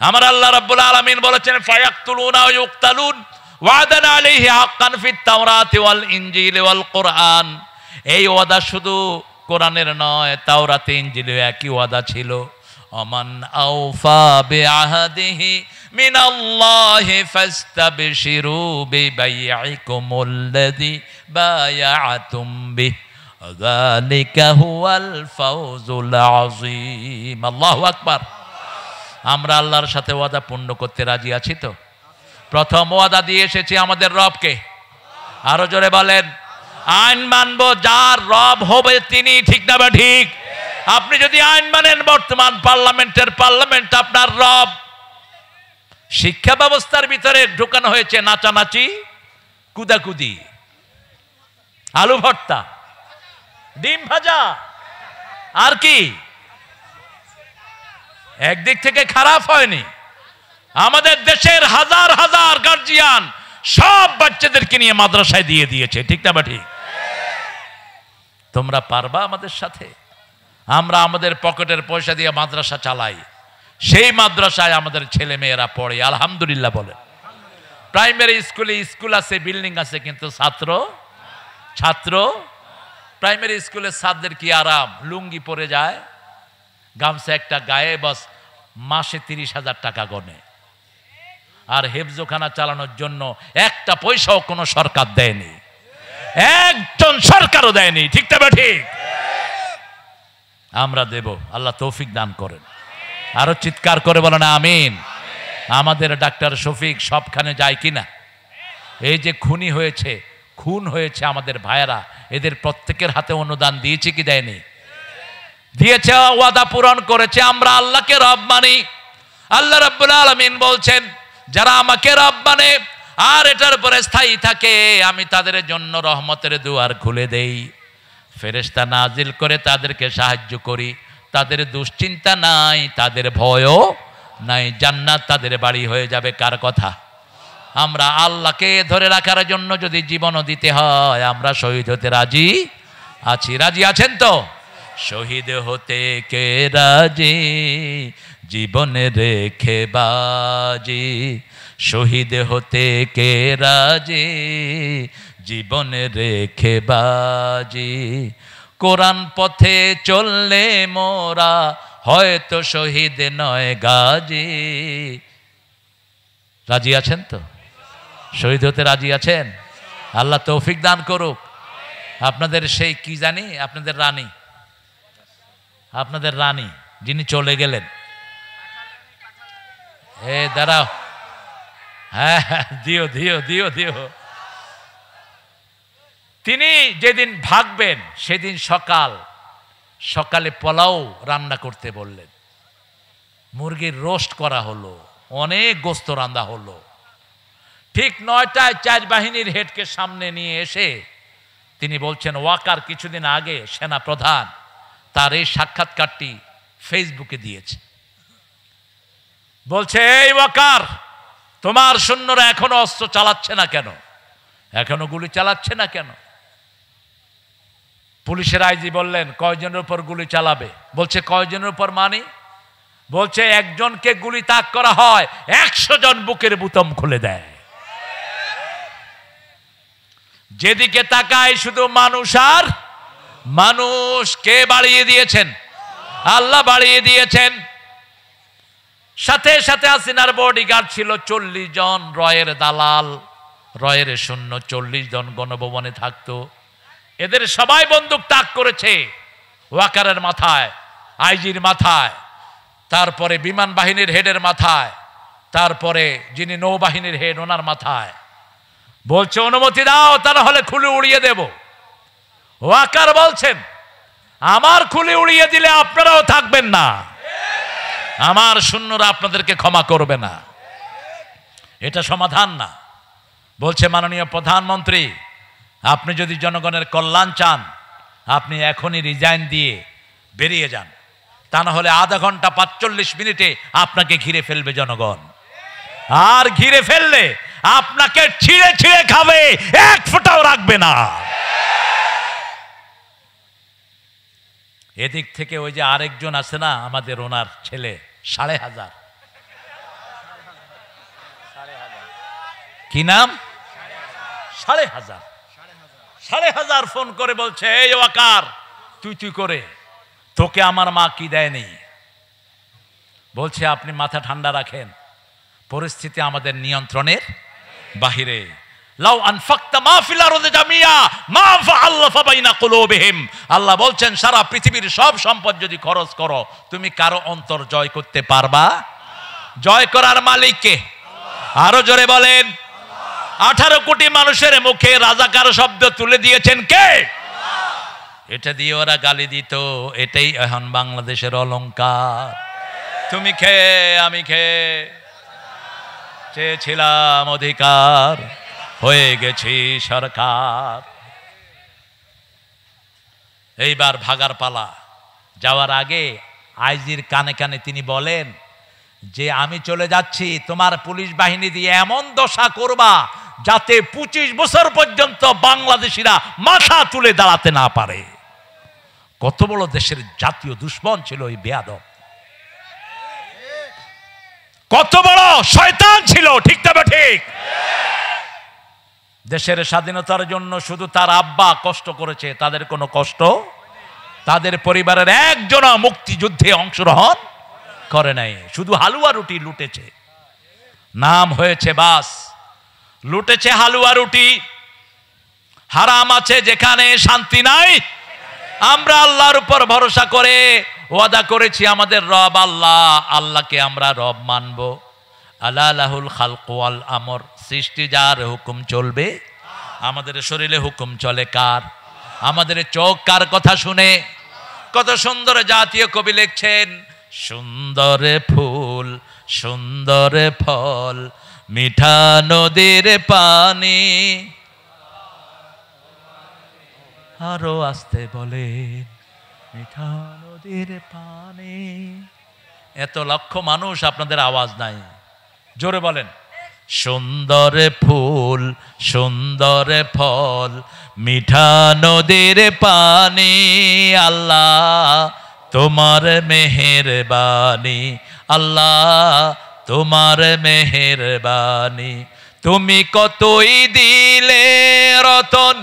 আমার আল্লাহ রাব্বুল আলামিন বলেছেন, ফায়াকতুলুনা ওয়া ইউকতালুন ওয়াদান আলাইহি হাক্কান ফিত তাওরাতি ওয়াল ইনজিল ওয়াল কোরআন। এই ওয়াদা শুধু কোরআনের নয়, তাওরাতে ইনজিলে একই ওয়াদা ছিল। ওমান আওফা বিআহদিহি মিনাল্লাহি ফাস্তাবশিরু বিবাইইকুমুল্লাযী বায়াআতুম বিহি যালিকা হুয়াল ফাওজুল আযীম। আল্লাহু আকবার। আমরা আল্লাহর সাথে ওয়াদা পূর্ণ করতে রাজি আছি তো? প্রথম ওয়াদা দিয়ে এসেছি আমাদের রবকে। আরো জোরে বলেন, আইন মানবো, যার রব হবে তিনি, ঠিক না ঠিক? আপনি যদি আইন মানেন, বর্তমান পার্লামেন্ট আপনার রব। শিক্ষা ব্যবস্থার ভিতরে ঢুকানো হয়েছে নাচানাচি, কুদাকুদি, আলু ভর্তা, ডিম ভাজা, আর কি? একদিক থেকে খারাপ হয়নি। আমাদের দেশের হাজার হাজার গার্জিয়ান সব বাচ্চাদেরকে নিয়ে মাদ্রাসায় দিয়ে দিয়েছে, ঠিক না ঠিক? তোমরা পারবা আমাদের সাথে? আমরা আমাদের পকেটের পয়সা দিয়ে মাদ্রাসা চালাই, সেই মাদ্রাসায় আমাদের ছেলে মেয়েরা পড়ে, আলহামদুলিল্লাহ বলেন। প্রাইমারি স্কুল আছে, বিল্ডিং আছে, কিন্তু ছাত্র প্রাইমারি স্কুলের ছাত্রদের কি আরাম, লুঙ্গি পরে যায়, গামছা একটা গায়ে বাস মাসে 30,000 টাকা গনে, আর হেফজোখানা চালানোর জন্য একটা পয়সাও কোনো সরকার দেয়নি, একজন সরকারও দেয়নি। ঠিক তবে ঠিক, আমরা দেব, আল্লাহ তৌফিক দান করেন। আরো চিৎকার করে বলেন আমিন। আমাদের ডাক্তার শফিক সবখানে যায় কিনা? এই যে খুনি হয়েছে, খুন হয়েছে আমাদের ভাইয়েরা, এদের প্রত্যেকের হাতে অনুদান দিয়েছে কি দেয়নি? দিয়েছে, ওয়াদা পূরণ করেছে। আমরা আল্লাহকে রব মানি। আল্লাহ রাব্বুল আলামিন বলছেন, যারা আমাকে রব মানে আর এটার উপরে স্থায়ী থাকে, আমি তাদের জন্য রহমতের দুয়ার খুলে দেই, ফেরেশতা নাজিল করে তাদেরকে সাহায্য করি, তাদের দুশ্চিন্তা নাই, তাদের ভয়ও নাই, জান্নাত তাদের বাড়ি হয়ে যাবে। কার কথা? আমরা আল্লাহকে ধরে রাখার জন্য যদি জীবনও দিতে হয়, আমরা শহীদ হতে রাজি আছি। রাজি আছেন তো? শহীদ হতে কে রাজি, জীবন রেখে বাজি। শহীদ হতে কে রাজি, জীবন রেখে বাজি। কোরআন পথে চললে মোরা হয়তো শহীদ নয় গাজী। রাজি আছেন তো? শহীদ হতে রাজি আছেন? আল্লাহ তৌফিক দান করুক। আপনাদের সেই কি জানি, আপনাদের রানী যিনি চলে গেলেন, দাঁড়াও, হ্যাঁ দিও দিও দিও দিও। তিনি যেদিন ভাগবেন সেদিন সকালে পোলাও রান্না করতে বললেন, মুরগির রোস্ট করা হলো, অনেক গোস্ত রান্না হলো। ঠিক 9টায় 4 বাহিনীর হেডকে সামনে নিয়ে এসে তিনি বলছেন, ওয়াকার কিছুদিন আগে সেনা প্রধান তার এই সাক্ষাৎকারটি ফেসবুকে দিয়েছে। বলছে, এই ওয়াকার, তোমার সৈন্যরা এখনো অস্ত্র চালাচ্ছে না কেন? এখনো গুলি চালাচ্ছে না কেন? পুলিশের আইজি বললেন, কয়জনের উপর গুলি চালাবে? বলছে, কয়জনের উপর মানি? বলছে, একজনকে গুলি তাক করা হয়, 100 জন বুকের বুতাম খুলে দেয়। যেদিকে তাকায় শুধু মানুষ আর মানুষ। কে বাড়িয়ে দিয়েছেন? আল্লাহ বাড়িয়ে দিয়েছেন। সাথে সাথে হাসিনার বডিগার্ড ছিল 40 জন, রয়ের দালাল, রয়ের সৈন্য 40 জন গণভবনে থাকতো। এদের সবাই বন্দুক তাক করেছে ওয়াকারের মাথায়, আইজির মাথায়, তারপরে বিমান বাহিনীর হেডের মাথায়, তারপরে যিনি নৌবাহিনীর হেড ওনার মাথায়। বলছে, অনুমতি দাও, তা না হলে খুলে উড়িয়ে দেব। ওয়াকার বলছেন, আমার খুলে উড়িয়ে দিলে আপনারাও থাকবেন না, আমার সৈন্যরা আপনাদেরকে ক্ষমা করবে না। এটা সমাধান না। বলছে, মাননীয় প্রধানমন্ত্রী, আপনি যদি জনগণের কল্যাণ চান, আপনি এখনই রিজাইন দিয়ে বেরিয়ে যান, তা না হলে আধা ঘন্টা 45 মিনিটে আপনাকে ঘিরে ফেলবে জনগণ। আর ঘিরে ফেললে আপনাকে ছিঁড়ে ছিঁড়ে খাবে, এক ফোঁটাও রাখবে না। এদিক থেকে ওই যে আরেকজন আছে না, আমাদের ওনার ছেলে, 5,500, কি নাম? 5,500 ফোন করে বলছে, এই ওয়াকার, তুই করে, তোকে আমার মা কি দেয়নি? বলছে, আপনি মাথা ঠান্ডা রাখেন, পরিস্থিতি আমাদের নিয়ন্ত্রণের বাহিরে। লাউ আনফাকতা মা ফিল আরদি জামিয়া মা ফাআল্লাফা বাইনা কুলুবিহিম। আল্লাহ বলছেন, সারা পৃথিবীর সব সম্পদ যদি খরচ করো, তুমি কারো অন্তর জয় করতে পারবা? জয় করার মালিক কে? আরো জোরে বলেন। 18 কোটি মানুষের মুখে রাজাকার শব্দ তুলে দিয়েছেন কে? এটা দিয়ে ওরা গালি দিত, এটাই এখন বাংলাদেশের অলংকার। তুমি খেয়ে আমি খেয়ে চেয়েছিলাম অধিকার, হয়ে গেছি সরকার। এইবার ভাগার পালা। যাওয়ার আগে আইজির কানে কানে তিনি বলেন যে, আমি চলে যাচ্ছি, তোমার পুলিশ বাহিনী দিয়ে এমন দশা করবা যাতে 25 বছর পর্যন্ত বাংলাদেশিরা মাথা তুলে দাঁড়াতে না পারে। কত বড় দেশের জাতীয় দুশ্মন ছিল ওই বেয়াদব, কত বড় শয়তান ছিল। ঠিক তবে ঠিক। দেশের স্বাধীনতার জন্য শুধু তার আব্বা কষ্ট করেছে, তাদের কোনো কষ্ট তাদের পরিবারের একজনও মুক্তিযুদ্ধে অংশগ্রহণ করে নাই, শুধু হালুয়া রুটি লুটেছে, নাম হয়েছে বাস, লুটেছে হালুয়া রুটি। হারাম আছে যেখানে, শান্তি নাই। আমরা আল্লাহর উপর ভরসা করে ওয়াদা করেছি আমাদের রব আল্লাহ, আল্লাহকে আমরা রব মানব। আলাহুল খালকু ওয়াল আমর, সৃষ্টি যার হুকুম চলবে। আমাদের শরীরে হুকুম চলে কার? আমাদের চোখ কার কথা শুনে? কত সুন্দর জাতীয় কবি লিখছেন, সুন্দর ফুল সুন্দর ফল মিঠা নদীর পানি। আরো আসতে বলে, মিঠা নদীর পানি। এত লক্ষ মানুষ, আপনাদের আওয়াজ নাই, জোরে বলেন। সুন্দর ফুল সুন্দর ফল মিঠা নদীর পানি, আল্লাহ তোমার মেহেরবানি, আল্লাহ তোমার মেহেরবানি। তুমি কতই দিলে রতন,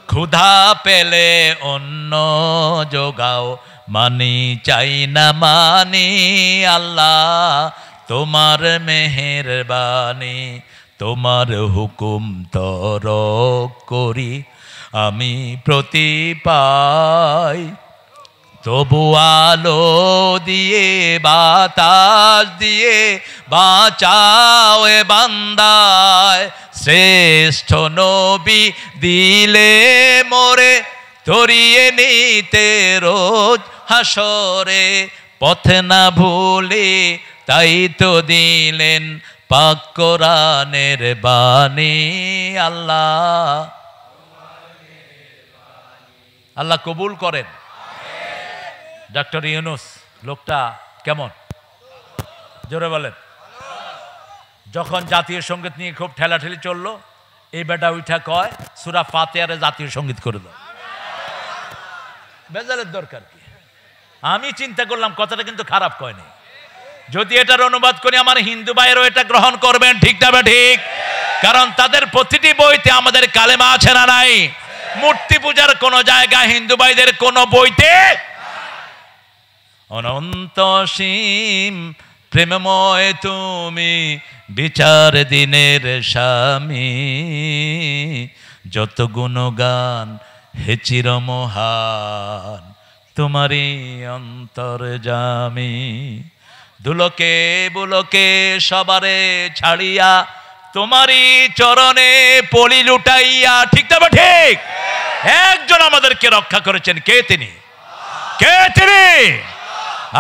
ক্ষুধা পেলে অন্ন যোগাও, মানি চাই না মানি, আল্লাহ তোমার মেহেরবানি। তোমার হুকুম তরক করি আমি প্রতি পাই, তবু আলো দিয়ে বাতাস দিয়ে বাঁচাও এ বান্দায়। শ্রেষ্ঠ নবী দিলে মোরে ধরিয়ে নিতে রোজ হাসরে, পথ না ভুলে তাই তো দিলেন পাক কোরআনের বাণী। আল্লাহ আল্লাহ কবুল করেন। ডক্টর ইউনুস লোকটা কেমন, জোরে বলেন। যখন জাতীয় সঙ্গীত নিয়ে খুব ঠেলাঠেলি চললো, এই বেটা উঠা কয় সূরা ফাতিহারে জাতীয় সঙ্গীত করে দাও। বেজালের দরকার কি? আমি চিন্তা করলাম কথাটা কিন্তু খারাপ কয়নি। যদি এটার অনুবাদ করি আমার হিন্দু ভাইয়েরও এটা গ্রহণ করবেন, ঠিক না ঠিক? কারণ তাদের প্রতিটি বইতে আমাদের কালেমা আছে না নাই? মূর্তি পূজার কোন জায়গা হিন্দু ভাইদের কোন বইতে? অনন্ত সীম প্রেমময় তুমি বিচার দিনের স্বামী, যত গুণগান হে চিরমহান তোমারই অন্তর্যামী। দুলকে বুলকে সবারে ছাড়িয়া তোমারই চরণে পলি লুটাইয়া, ঠিক না ঠিক? একজন আমাদেরকে রক্ষা করেছেন, কে তিনি? কে তিনি?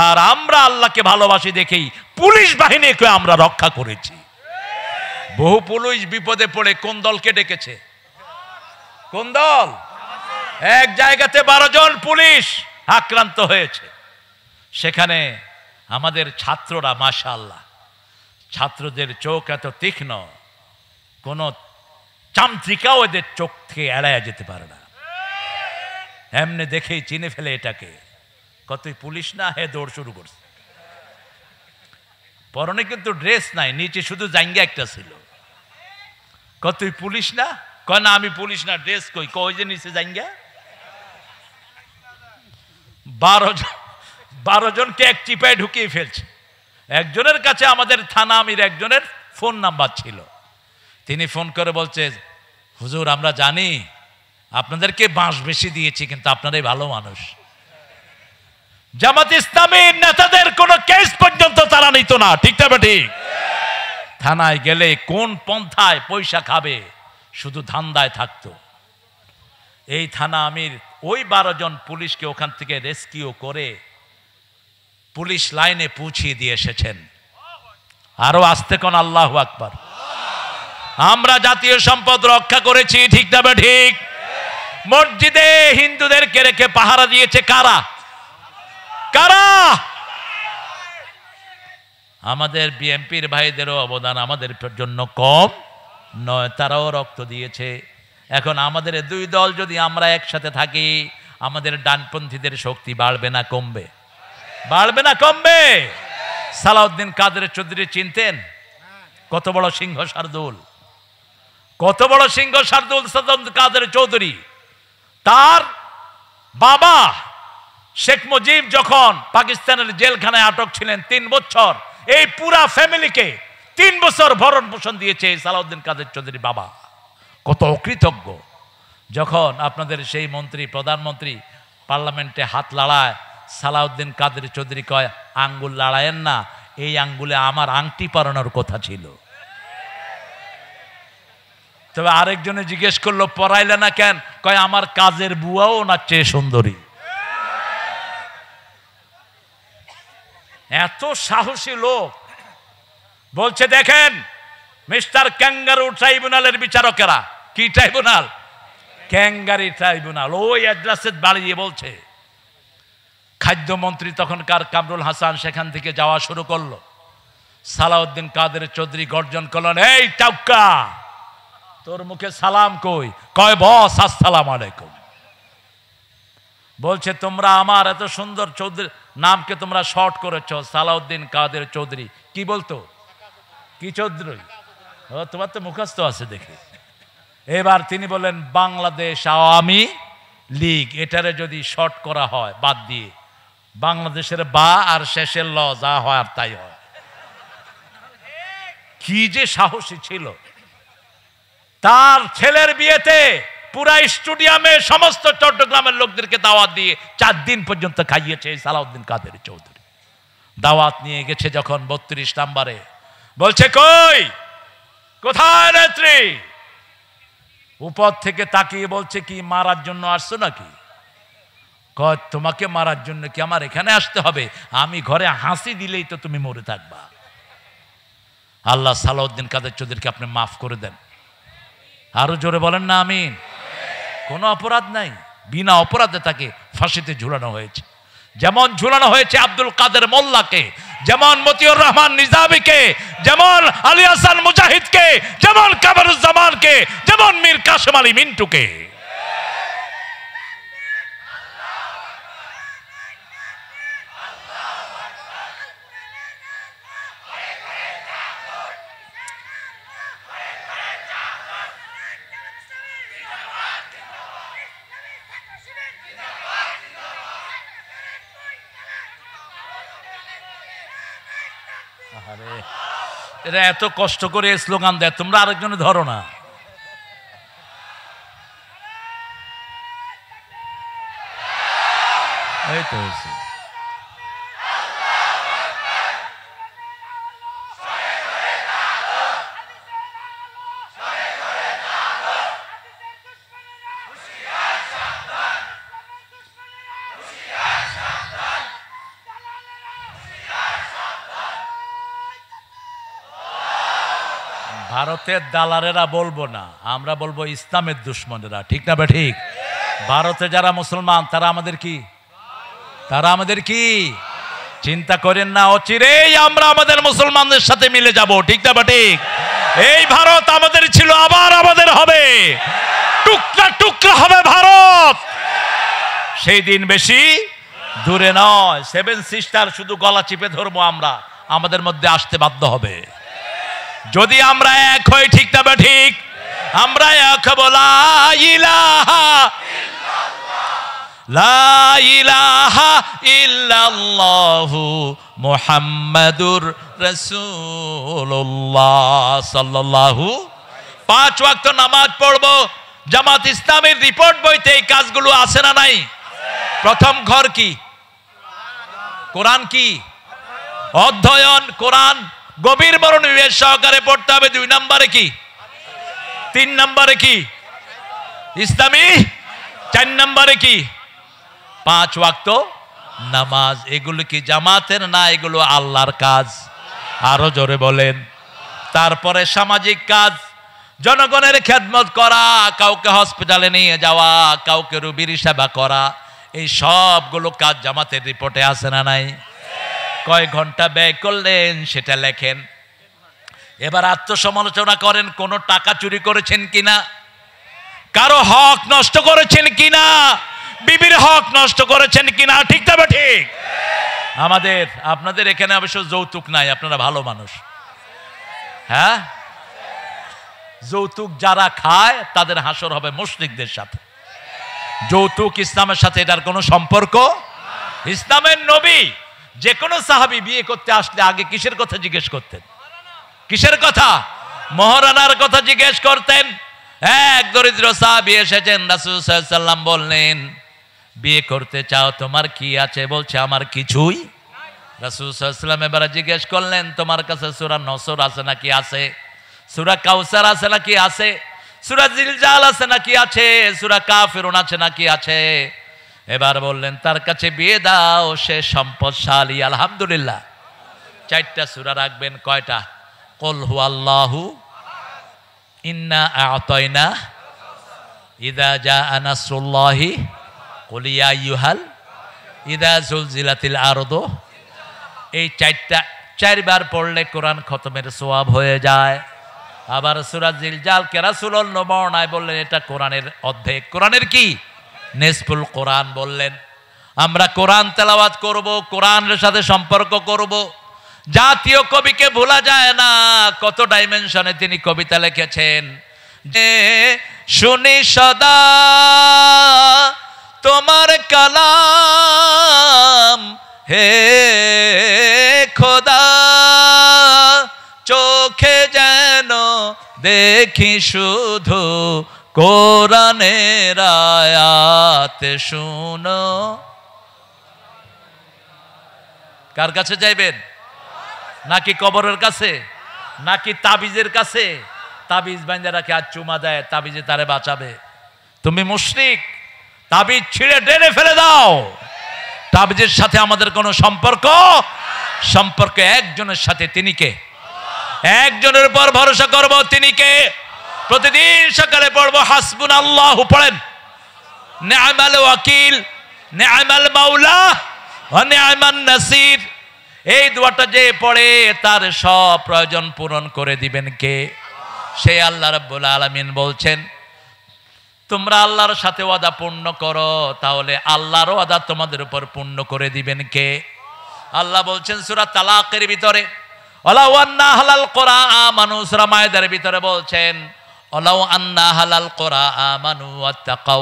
আর আমরা আল্লাহকে ভালোবাসি দেখেই পুলিশ বাহিনীকে আমরা রক্ষা করেছি। বহু পুলিশ বিপদে পড়ে কোন দলকে ডেকেছে? কোন দল? এক জায়গাতে 12 জন পুলিশ আক্রান্ত হয়েছে, সেখানে আমাদের ছাত্ররা, মাশাআল্লাহ, ছাত্রদের চোখ এত তীক্ষ্ণ, কোন চামচিকাও এদের চোখ থেকে এড়াইয়া যেতে পারে না। এমনি দেখেই চিনে ফেলে এটাকে। কতই পুলিশ না, হে দৌড় শুরু করছে। পরনে কিন্তু ড্রেস নাই, নিচে শুধু জাঙ্গা একটা ছিল। কতই পুলিশ না, কয় না আমি পুলিশ না, ড্রেস কই? কই যে নিচে জাঙ্গা। 12 জনকে এক চিপায় ঢুকিয়ে ফেলছে। একজনের কাছে আমাদের থানা আমির একজনের ফোন নাম্বার ছিল। তিনি ফোন করে বলছে, হুজুর আমরা জানি আপনাদেরকে বাঁশ বেশি দিয়েছি, কিন্তু আপনারাই ভালো মানুষ। জামাত ইসলামীর নেতাদের কোন কেস পর্যন্ত তারা নিত না, ঠিক না ঠিক? থানায় গেলে কোন পন্থায় পয়সা খাবে শুধু ধান্দায় থাকতো। এই থানা আমির ওই 12 জন পুলিশকে ওখান থেকে রেস্কিউ করে পুলিশ লাইনে পৌঁছিয়ে দিয়ে এসেছেন। আরো আসতে কোন আল্লাহু আকবার। আমরা জাতীয় সম্পদ রক্ষা করেছি, ঠিক না ঠিক? মসজিদে হিন্দুদেরকে রেখে পাহারা দিয়েছে কারা? কারা? আমাদের বিএনপির ভাইদেরও অবদান আমাদের জন্য কম নয়, তারাও রক্ত দিয়েছে। এখন আমাদের দুই দল যদি আমরা একসাথে থাকি, আমাদের ডানপন্থীদের শক্তি বাড়বে না কমবে? বাড়বে না কমবে? সালাউদ্দিন কাদের চৌধুরী চিনতেন? কত বড় সিংহ শার্দুল। কত বড় সিংহ শার্দুল কাদের চৌধুরী, তার বাবা শেখ মুজিব যখন পাকিস্তানের জেলখানায় আটক ছিলেন 3 বছর, এই পুরা ফ্যামিলিকে 3 বছর ভরণ পোষণ দিয়েছে সালাউদ্দিন কাদের চৌধুরী বাবা। কত অকৃতজ্ঞ। যখন আপনাদের সেই মন্ত্রী প্রধানমন্ত্রী পার্লামেন্টে হাত লাড়ায়, সালাউদ্দিন কাদের চৌধুরী কয় আঙ্গুল লাড়ায়েন না, এই আঙ্গুলে আমার আংটি পরানোর কথা ছিল। তবে আরেকজনে জিজ্ঞেস করলো পরাইলে না কেন? কয় আমার কাজের বুয়াও না চেয়ে সুন্দরী। এত সাহসী লোক। বলছে দেখেন মিস্টার ক্যাঙ্গারু ট্রাইব্যুনালের বিচারকেরা, কি ট্রাইব্যুনাল? ক্যাঙ্গারি ট্রাইব্যুনাল। ওই অ্যাড্রেসে বাড়িয়ে বলছে, খাদ্যমন্ত্রী তখনকার কামরুল হাসান সেখান থেকে যাওয়া শুরু করলো। সালাউদ্দিন কাদের চৌধুরী গর্জন করলেন, এই টাউকা, তোর মুখে সালাম কই? কয় বস আসসালামু আলাইকুম। বলছে তোমরা আমার এত সুন্দর চৌধুরী নামকে তোমরা শর্ট করেছো সালাউদ্দিন কাদের চৌধুরী। কি বলতো? কি চৌধুরী? ও তোমার তো মুখস্থ আছে দেখি। এবার তিনি বললেন বাংলাদেশ আওয়ামী লীগ, এটারে যদি শর্ট করা হয় বাদ দিয়ে, বাংলাদেশের বা আর শেষের ল, যা হয় আর তাই হয়। কি যে সাহসী ছিল। তার ছেলের বিয়েতে পুরা স্টেডিয়ামে সমস্ত চট্টগ্রামের লোকদেরকে দাওয়াত দিয়ে 4 দিন পর্যন্ত খাইয়েছে সালাউদ্দিন কাদের চৌধুরী। দাওয়াত নিয়ে গেছে যখন 32 নম্বরে, বলছে কই কোথায় নেত্রী? উপর থেকে তাকিয়ে বলছে কি মারার জন্য আসছো নাকি? কয় তোমাকে মারার জন্য কি আমার এখানে আসতে হবে? আমি ঘরে হাসি দিলেই তো তুমি মরে থাকবা। আল্লাহ সালাউদ্দিন কাদের চৌধুরীকে আপনি মাফ করে দেন। আরো জোরে বলেন না আমিন। কোনো অপরাধ নাই, বিনা অপরাধে তাকে ফাঁসিতে ঝুলানো হয়েছে। যেমন ঝুলানো হয়েছে আব্দুল কাদের মোল্লাকে, যেমন মতিউর রহমান নিজামীকে, যেমন আলী হাসান মুজাহিদকে, যেমন কামরুজ্জামানকে, যেমন মীর কাসেম আলী মিন্টুকে। এরা এত কষ্ট করে স্লোগান দেয়, তোমরা আরেকজনে ধরো না। এই তো হয়েছে। ভারতের দালারেরা বলবো না, আমরা বলবো ইসলামের দুশ্মনেরা, ঠিক না বে ঠিক? ভারতে যারা মুসলমান তারা আমাদের কি? তারা আমাদের কি? চিন্তা করেন না, অচিরেই আমরা আমাদের মুসলমানদের সাথে মিলে যাব, ঠিক না বে ঠিক? এই ভারত আমাদের ছিল, আবার আমাদের হবে, টুকরা টুকরা হবে ভারত। সেই দিন বেশি দূরে নয়। 7 সিস্টার শুধু গলা চিপে ধরবো আমরা, আমাদের মধ্যে আসতে বাধ্য হবে যদি আমরা এক হই, ঠিক না বা ঠিক? আমরা এক হব, লা ইলাহা লা ইলাহা ইল্লাল্লাহু মুহাম্মাদুর রাসূলুল্লাহ সাল্লাল্লাহু। 5 ওয়াক্ত নামাজ পড়বো। জামাত ইসলামের রিপোর্ট বইতে এই কাজগুলো আছে না নাই? প্রথম ঘর কি? কোরআন কি? অধ্যয়ন, কোরআন গভীর মনোনিবেশ সহকারে পড়তে হবে। 2 নম্বরে কি? 3 নম্বরে কি? ইসলামী। 4 নম্বরে কি? 5 ওয়াক্ত নামাজ। এগুলো কি জামাতের না, এগুলো আল্লাহর কাজ? আরো জোরে বলেন। তারপরে সামাজিক কাজ, জনগণের খেদমত করা, কাউকে হসপিটালে নিয়ে যাওয়া, কাউকে রোগীর সেবা করা, এই সবগুলো কাজ জামাতের রিপোর্টে আছে না নাই? কয় ঘন্টা ব্যয় করলেন সেটা লেখেন। এবার আত্মসমালোচনা করেন, কোন টাকা চুরি করেছেন কিনা, কারো হক নষ্ট করেছেন কিনা, বিবির হক নষ্ট করেছেন কিনা, ঠিক তবে ঠিক? আমাদের আপনাদের এখানে অবশ্য যৌতুক নাই, আপনারা ভালো মানুষ। হ্যাঁ, যৌতুক যারা খায় তাদের হাসর হবে মুশরিকদের সাথে। যৌতুক ইসলামের সাথে এটার কোনো সম্পর্ক। ইসলামের নবী যে কোনো সাহাবী বিয়ে করতে আসলে আগে কিসের কথা জিজ্ঞেস করতেন? কিসের কথা? মহারানার কথা জিজ্ঞেস করতেন। এক দরিদ্র সাহাবী এসেছেন, রাসূল সাল্লাল্লাহু আলাইহি ওয়াসাল্লাম বললেন, বিয়ে করতে চাও, তোমার কি আছে? বলছে আমার কিছুই। রাসূল সাল্লাল্লাহু আলাইহি ওয়াসাল্লাম এবারে জিজ্ঞেস করলেন, তোমার কাছে সূরা নসর আছে নাকি? আছে। সূরা কাউসার আছে নাকি? আছে। সূরা জিলজাল আছে নাকি? আছে। সূরা কাফিরুন আছে নাকি? আছে। এবার বললেন তার কাছে বিয়ে দাও, সে সম্পদশালী। আলহামদুলিল্লাহ। 4টা সূরা রাখবেন। কয়টা? কুল হুয়াল্লাহু, ইন্না আ'তাইনা, ইযা জাআ নাসরুল্লাহি, কুল ইয়া আইয়ুহাল, ইযা জুলজিলাতিল আরদু। এই 4টা 4 বার পড়লে কোরআন খতমের সওয়াব হয়ে যায়। আবার সূরা জিলজাল কে রাসূলুল্লাহ বর্ণনায় বললেন এটা কোরআনের অর্ধেক। কোরআনের কি? নিসফুল কোরআন বললেন। আমরা কোরআন তেলাওয়াত করব, কোরআনের সাথে সম্পর্ক করব। জাতীয় কবিকে ভোলা যায় না, কত ডাইমেনশনে তিনি কবিতা লিখেছেন। যে শুনি সদা তোমার কালাম, হে খোদা চোখে যেন দেখি শুধু কোরআনের আয়াত শুনো। কার কাছে যাইবেন? নাকি কবরের কাছে? নাকি তাবিজের কাছে? তাবিজ বাঁধা রাখে আর চুমা দেয়, তাবিজে তারে বাঁচাবে। তুমি মুশরিক, তাবিজ ছিঁড়ে ডেনে ফেলে দাও। তাবিজের সাথে আমাদের কোনো সম্পর্ক একজনের সাথে। তিনি কে? একজনের উপর ভরসা করব। তিনি কে? প্রতিদিন সকালে পড়বো হাসবুনাল্লাহু, পড়েন নি'মাল ওয়াকিল, নি'মাল মাওলা ওয়া নি'মান নাসির। এই দোয়াটা যে পড়ে তার সব প্রয়োজন পূরণ করে দিবেন কে? সেই আল্লাহ রাব্বুল আলামিন বলছেন, তোমরা আল্লাহর সাথে ওয়াদা পূর্ণ করো, তাহলে আল্লাহর ওয়াদা তোমাদের উপর পূর্ণ করে দিবেন কে? আল্লাহ বলছেন সূরা তালাকের ভিতরে, ওয়ালাউ আন্না আহলাল কুরআ আমানু। সূরা মায়েদার ভিতরে বলছেন, ওয়ালাউ আন্না আহলাল কুরআ আমানু ওয়াত্তাকাউ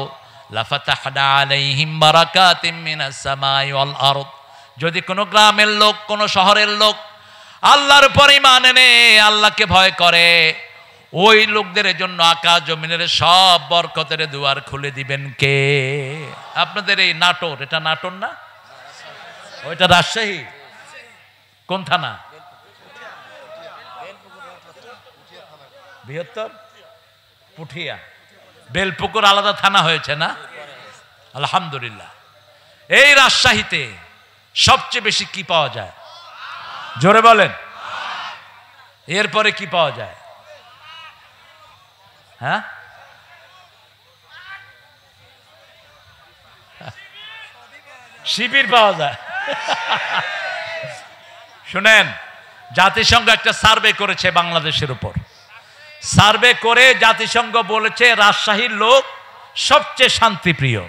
লাফাতাহনা আলাইহিম বারাকাতিম মিনাস সামাই ওয়াল আরদ। যদি কোনো গ্রামের লোক, কোনো শহরের লোক আল্লাহর উপর ঈমান এনে আল্লাহকে ভয় করে, ওই লোকদের জন্য আকাশ জমিনের সব বরকতের দুয়ার খুলে দিবেন কে? আপনাদের এই নাটোর, এটা নাটোর না? ওইটা রাজশাহী। কোন থানা? বৃহত্তর পুঠিয়া। বেলপুকুর আলাদা থানা হয়েছে না? আলহামদুলিল্লাহ। এই রাজশাহীতে সবচেয়ে বেশি কি পাওয়া যায়? জোরে বলেন। এরপরে কি পাওয়া যায়? হ্যাঁ, শিবির পাওয়া যায়। শুনেন, জাতিসংঘ একটা সার্ভে করেছে বাংলাদেশের উপর। সার্ভে করে জাতিসংঘ বলেছে রাজশাহীর লোক সবচেয়ে শান্তিপ্রিয়।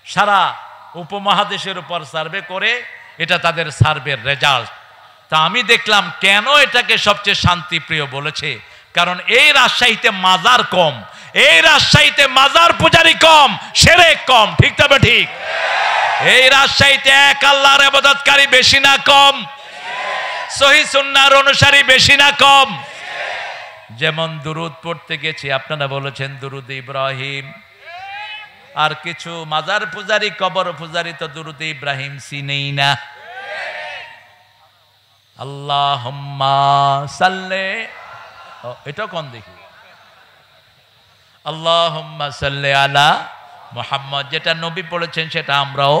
সারা উপমহাদেশের উপর সার্ভে করে, এটা তাদের সার্ভের রেজাল্ট। তা আমি দেখলাম কেন এটাকে সবচেয়ে শান্তিপ্রিয় বলেছে, কারণ এই রাজশাহীতে মাজার কম, এই রাজশাহীতে মাজার পূজারি কম, শিরক কম। ঠিক তবে ঠিক? এই রাজশাহীতে এক আল্লাহর ইবাদতকারী বেশি না কম? সহিহ সুন্নাহর অনুসারী বেশি না কম? যেমন দুরুদ পড়তে গেছি, আপনারা বলেছেন দুরুদ ইব্রাহিম। আর কিছু মাজার পূজারি, কবর পূজারি তো দুরুদ ইব্রাহিম চিনেই না। আল্লাহুম্মা সাল্লি, এটা কোন দেখি? আল্লাহুম্মা সাল্লি আলা মুহাম্মদ, যেটা নবী পড়েছেন সেটা আমরাও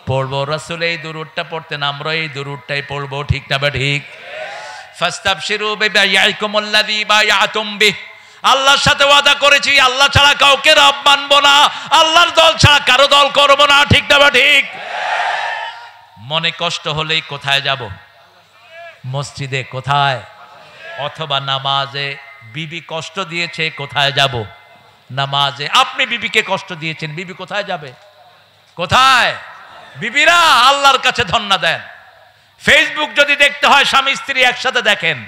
পড়বো। রাসূল এই দুরুদটা পড়তেন, আমরা এই দুরুদটাই পড়বো। ঠিক না বা ঠিক? ফাস্তাবশিরু বিবাইয়াকুমুল্লাযী বায়াতুম বিহি। আল্লাহর সাথে ওয়াদা করেছি, আল্লাহ ছাড়া কাউকে রব মানবো না, আল্লাহর দল ছাড়া কারো দল করবো না। ঠিক না বা ঠিক? মনে কষ্ট হলেই কোথায় যাব? মসজিদে। কোথায়? অথবা নামাজে। বিবি কষ্ট দিয়েছে, কোথায় যাব? নামাজে। আপনি বিবিকে কষ্ট দিয়েছেন, বিবি কোথায় যাবে? কোথায়? বিবিরা আল্লাহর কাছে ধন্না দেন। ফেসবুক যদি দেখতে হয় স্বামী স্ত্রী একসাথে দেখেন,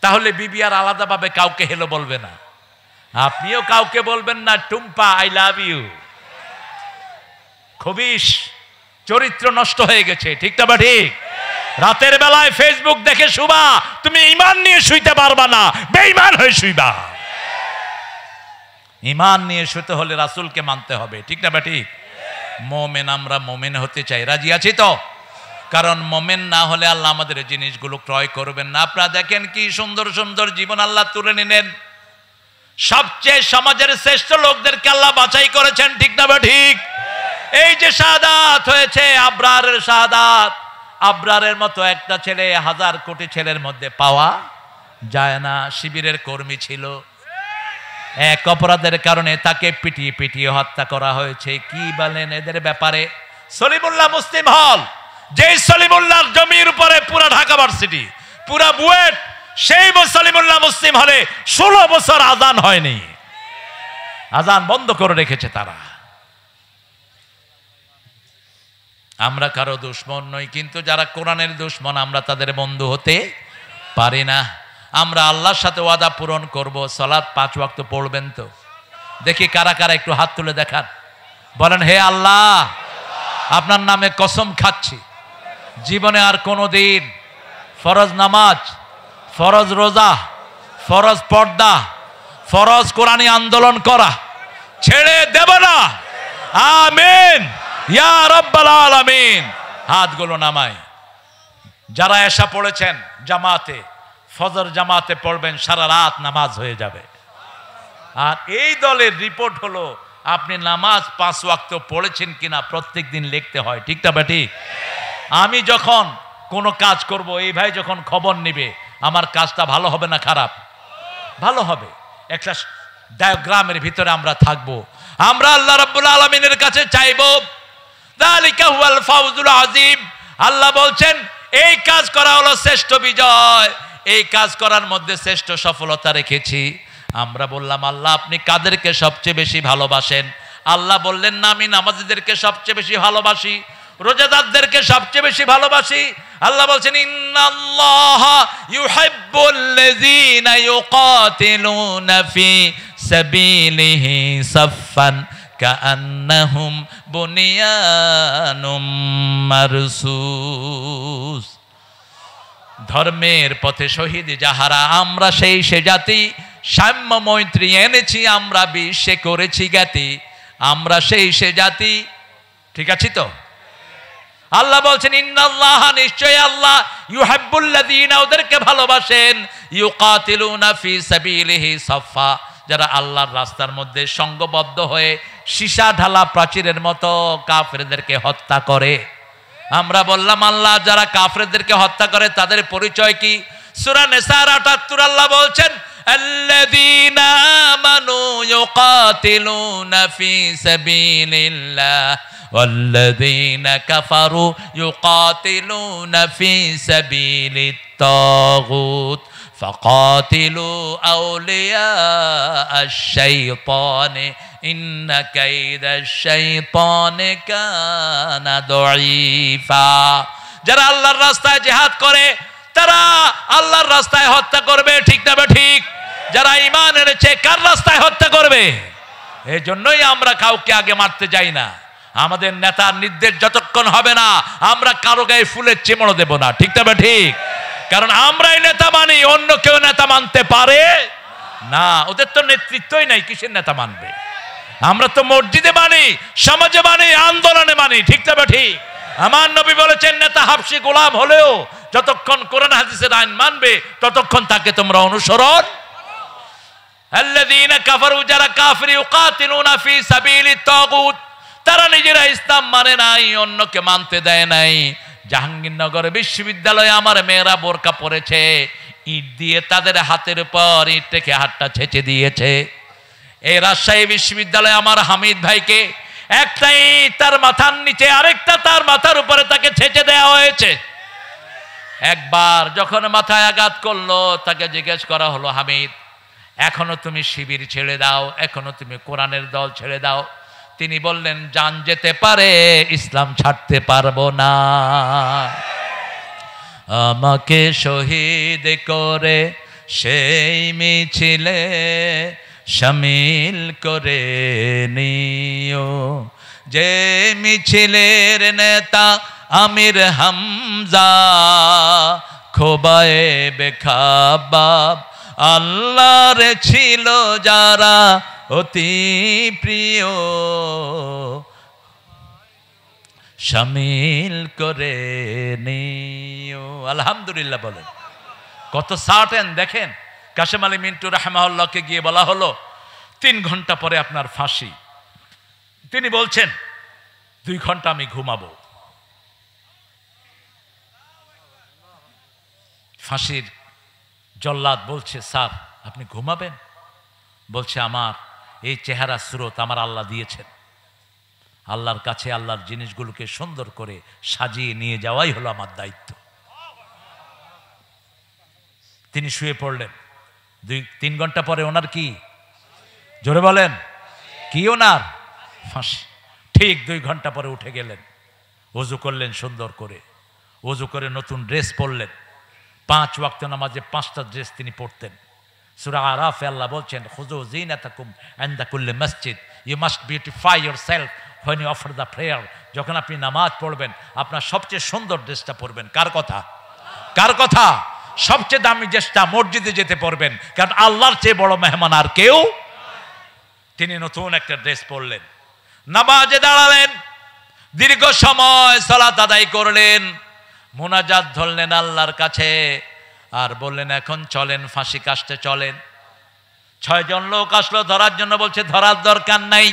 তাহলে বিবি আর আলাদাভাবে কাউকে হেলো বলবে না, আপনিও কাউকে বলবেন না টুম্পা আই লাভ ইউ। খবিশ চরিত্র নষ্ট হয়ে গেছে, ঠিক না? ঠিক। রাতের বেলায় ফেসবুক দেখে শুবা, তুমি ঈমান নিয়ে শুইতে পারবা না, বেঈমান হয়ে শুইবা। ঈমান নিয়ে শুতে হলে রাসূলকে মানতে হবে, ঠিক না? ঠিক। মোমেন, আমরা মোমেন হতে চাই, রাজি আছি তো? কারণ মোমেন না হলে আল্লাহ আমাদের জিনিসগুলো ক্রয় করবেন না। আপনারা দেখেন কি সুন্দর সুন্দর জীবন আল্লাহ তুলে নিলেন, সবচেয়ে সমাজের শ্রেষ্ঠ লোকদেরকে আল্লাহ বাছাই করেছেন, ঠিক না? ঠিক। এই যে শাহাদাত হয়েছে, আবরারের শাহাদাত, আবরারের মতো একটা ছেলে 1000 কোটি ছেলের মধ্যে পাওয়া যায় না। শিবিরের কর্মী ছিল, এক অপরাধের কারণে তাকে পিটিয়ে পিটিয়ে হত্যা করা হয়েছে। কি বলেন এদের ব্যাপারে? সলিমুল্লাহ মুসলিম হল, যে সলিমুল্লাহর জমির উপরে পুরা ঢাকা ভার্সিটি, পুরা বুয়েট, সেই সলিমুল্লাহ মুসলিম হলে 16 বছর আজান হয়নি, আজান বন্ধ করে রেখেছে তারা। আমরা কারো দুশমন নই, কিন্তু যারা কোরআনের দুশমন আমরা তাদের বন্ধু হতে পারি না। আমরা আল্লাহর সাথে ওয়াদা পূরণ করব, সালাত 5 ওয়াক্ত পড়বেন তো? দেখি কারা কারা একটু হাত তুলে দেখান, বলেন হে আল্লাহ, আপনার নামে কসম খাচ্ছি জীবনে আর কোনো দিন ফরজ নামাজ, ফরজ রোজা, ফরজ পর্দা, ফরজ কোরআনী আন্দোলন করা ছেড়ে দেব না। আমিন ইয়া রাব্বাল আলামিন। হাতগুলো নামাই। যারা এশা পড়েছেন জামাতে, ফজর জামাতে পড়বেন, সারা রাত নামাজ হয়ে যাবে। আর এই দলের রিপোর্ট হলো আপনি নামাজ 5 ওয়াক্ত পড়েছেন কিনা প্রত্যেক দিন লিখতে হয়, ঠিক না? ঠিক। আমি যখন কোনো কাজ করব, এই ভাই যখন খবর নেবে আমার কাজটা ভালো হবে না খারাপ? ভালো হবে। একটা ডায়াগ্রামের ভিতরে আমরা থাকব, আমরা আল্লাহ রাব্বুল আলামিনের কাছে চাইব। যালিকা হুয়াল ফাউজুল আযীম। আল্লাহ বলছেন এই কাজ করা হলো শ্রেষ্ঠ বিজয়, এই কাজ করার মধ্যে শ্রেষ্ঠ সফলতা রেখেছি। আমরা বললাম আল্লাহ আপনি কাদেরকে সবচেয়ে বেশি ভালোবাসেন? আল্লাহ বললেন না, আমি নামাজীদেরকে সবচেয়ে বেশি ভালোবাসি, রোজাদারদেরকে সবচেয়ে বেশি ভালোবাসি। আল্লাহ বলছেন ইন্নাল্লাহা ইউহিব্বুল্লাযীনা ইউকাতিলুনা ফি সাবিলিহি সাফফান কাআন্নাহুম বুনিয়ানুম মারসুস। ধর্মের পথে শহীদ যাহারা, আমরা সেই সে জাতি, সাম্য মৈত্রী এনেছি আমরা বিশ্বে করেছি জ্ঞাতি, আমরা সেই সে জাতি, ঠিক আছে তো? আল্লাহ বলছেন ইন্নাল্লাহা, নিশ্চয় আল্লাহ, ইউহিব্বুল্লাযীনা, ওদেরকে ভালোবাসেন, ইউকাতিলুনা ফি সাবিলিহি সাফফা, যারা আল্লাহর রাস্তার মধ্যে সংঘবদ্ধ হয়ে সীসা ঢালা প্রাচীরের মতো কাফেরদেরকে হত্যা করে। আমরা বললাম আল্লাহ যারা কাফেরদেরকে হত্যা করে তাদের পরিচয় কি? সূরা নিসার ৭৮ আল্লাহ বলছেন আল্লাযীনা আমানু ইউকাতিলুনা ফি সাবিলিল্লাহ ওয়াল্লাযীনা কাফারু ইউকাতিলুনা ফি সাবিলিত তাগুত ফাকাতিলু আউলিয়া আশ-শাইতানি ইন্না কাইদাশ-শাইতানি কানা দাঈফা। যারা আল্লাহর রাস্তায় জিহাদ করে তারা আল্লাহর রাস্তায় হত্যা করবে, ঠিক না? ঠিক। যারা ঈমান এনেছে কার রাস্তায় হত্যা করবে? এই জন্যই আমরা কাউকে আগে মারতে যাই না। আমাদের নেতার নির্দেশ যতক্ষণ হবে না আমরা কারো গায়ে ফুলের চিমড়ো দেব না, ঠিক না? ঠিক। কারণ আমরাই নেতা মানি, অন্য কেউ নেতা মানতে পারে না। ওদের তো নেতৃত্বই নাই, কিসের নেতা মানবে? আমরা তো মসজিদে মানি, সমাজে মানি, আন্দোলনে মানি, ঠিক না? ঠিক। আমার নবী বলেছেন নেতা হাবশি গোলাম হলেও যতক্ষণ কোরআন হাদিসের আইন মানবে ততক্ষণ তাকে তোমরা অনুসরণ। আল্লাযীনা কাফারু, যারা কাফির, ইউকাতিলুনা ফি সাবিলিত তাগুত, তারা নিজেরা ইসলাম মানে নাই, অন্যকে মানতে দেয় নাই। জাহাঙ্গীরনগর বিশ্ববিদ্যালয়ে আমার মেয়েরা বোরকা পরেছে, ইট দিয়ে তাদের হাতের উপর ইট রেখে হাতটা ছেঁচে দিয়েছে। এই রাজশাহী বিশ্ববিদ্যালয়ে আমার হামিদ ভাইকে একটা ইট তার মাথার নিচে, আরেকটা তার মাথার উপরে তাকে ছেঁচে দেওয়া হয়েছে। একবার যখন মাথায় আঘাত করলো তাকে জিজ্ঞেস করা হলো, হামিদ এখনো তুমি শিবির ছেড়ে দাও, এখনো তুমি কোরআনের দল ছেড়ে দাও? তিনি বললেন জান যেতে পারে, ইসলাম ছাড়তে পারবো না। আমাকে শহীদ করে সেই মিছিলে শামিল করে নিও। যে মিছিলের নেতা আমির হামজা, খোবায়েবে খাব্বাব আল্লাহর ছিল যারা অতি প্রিয়, শামিল করে নিও। আলহামদুলিল্লাহ বলেন। কত সার্টেন দেখেন। কাশেম আলী মিন্টু রাহমাহুল্লাহকে গিয়ে বলা হলো 3 ঘন্টা পরে আপনার ফাঁসি। তিনি বলছেন 2 ঘন্টা আমি ঘুমাবো। ফাঁসির জল্লাদ বলছে, স্যার আপনি ঘুমাবেন? বলছে, আমার এই চেহারা সুরত আমার আল্লাহ দিয়েছেন। আল্লাহর কাছে আল্লাহর জিনিসগুলোকে সুন্দর করে সাজিয়ে নিয়ে যাওয়াই হলো আমার দায়িত্ব। তিনি শুয়ে পড়লেন। 2-3 ঘন্টা পরে ওনার কি, জোরে বলেন, কি ওনার ফাঁসি। ঠিক 2 ঘন্টা পরে উঠে গেলেন, ওযু করলেন সুন্দর করে, ওযু করে নতুন ড্রেস পরলেন। 5 ওয়াক্ত নামাজে 5টা ড্রেস তিনি পড়তেন। সূরা আরাফে আল্লাহ বলছেন, খুযু যিনাতাকুম ইনদা কুল্লি মসজিদ, you must beautify yourself when you offer the prayer। যখন আপনি নামাজ পড়বেন আপনার সবচেয়ে সুন্দর ড্রেসটা পরবেন। কার কথা? কার কথা? সবচেয়ে দামি ড্রেসটা মসজিদে যেতে পরবেন, কারণ আল্লাহর চেয়ে বড় মেহমান আর কেউ। তিনি নতুন একটা ড্রেস পরলেন, নামাজে দাঁড়ালেন, দীর্ঘ সময় সালাত আদায় করলেন, মুনাজাত ধরলেন আল্লাহর কাছে, আর বললেন এখন চলেন ফাঁসি কাস্টে চলেন। 6 জন লোক আসলো ধরার জন্য, বলছে ধরার দরকার নাই,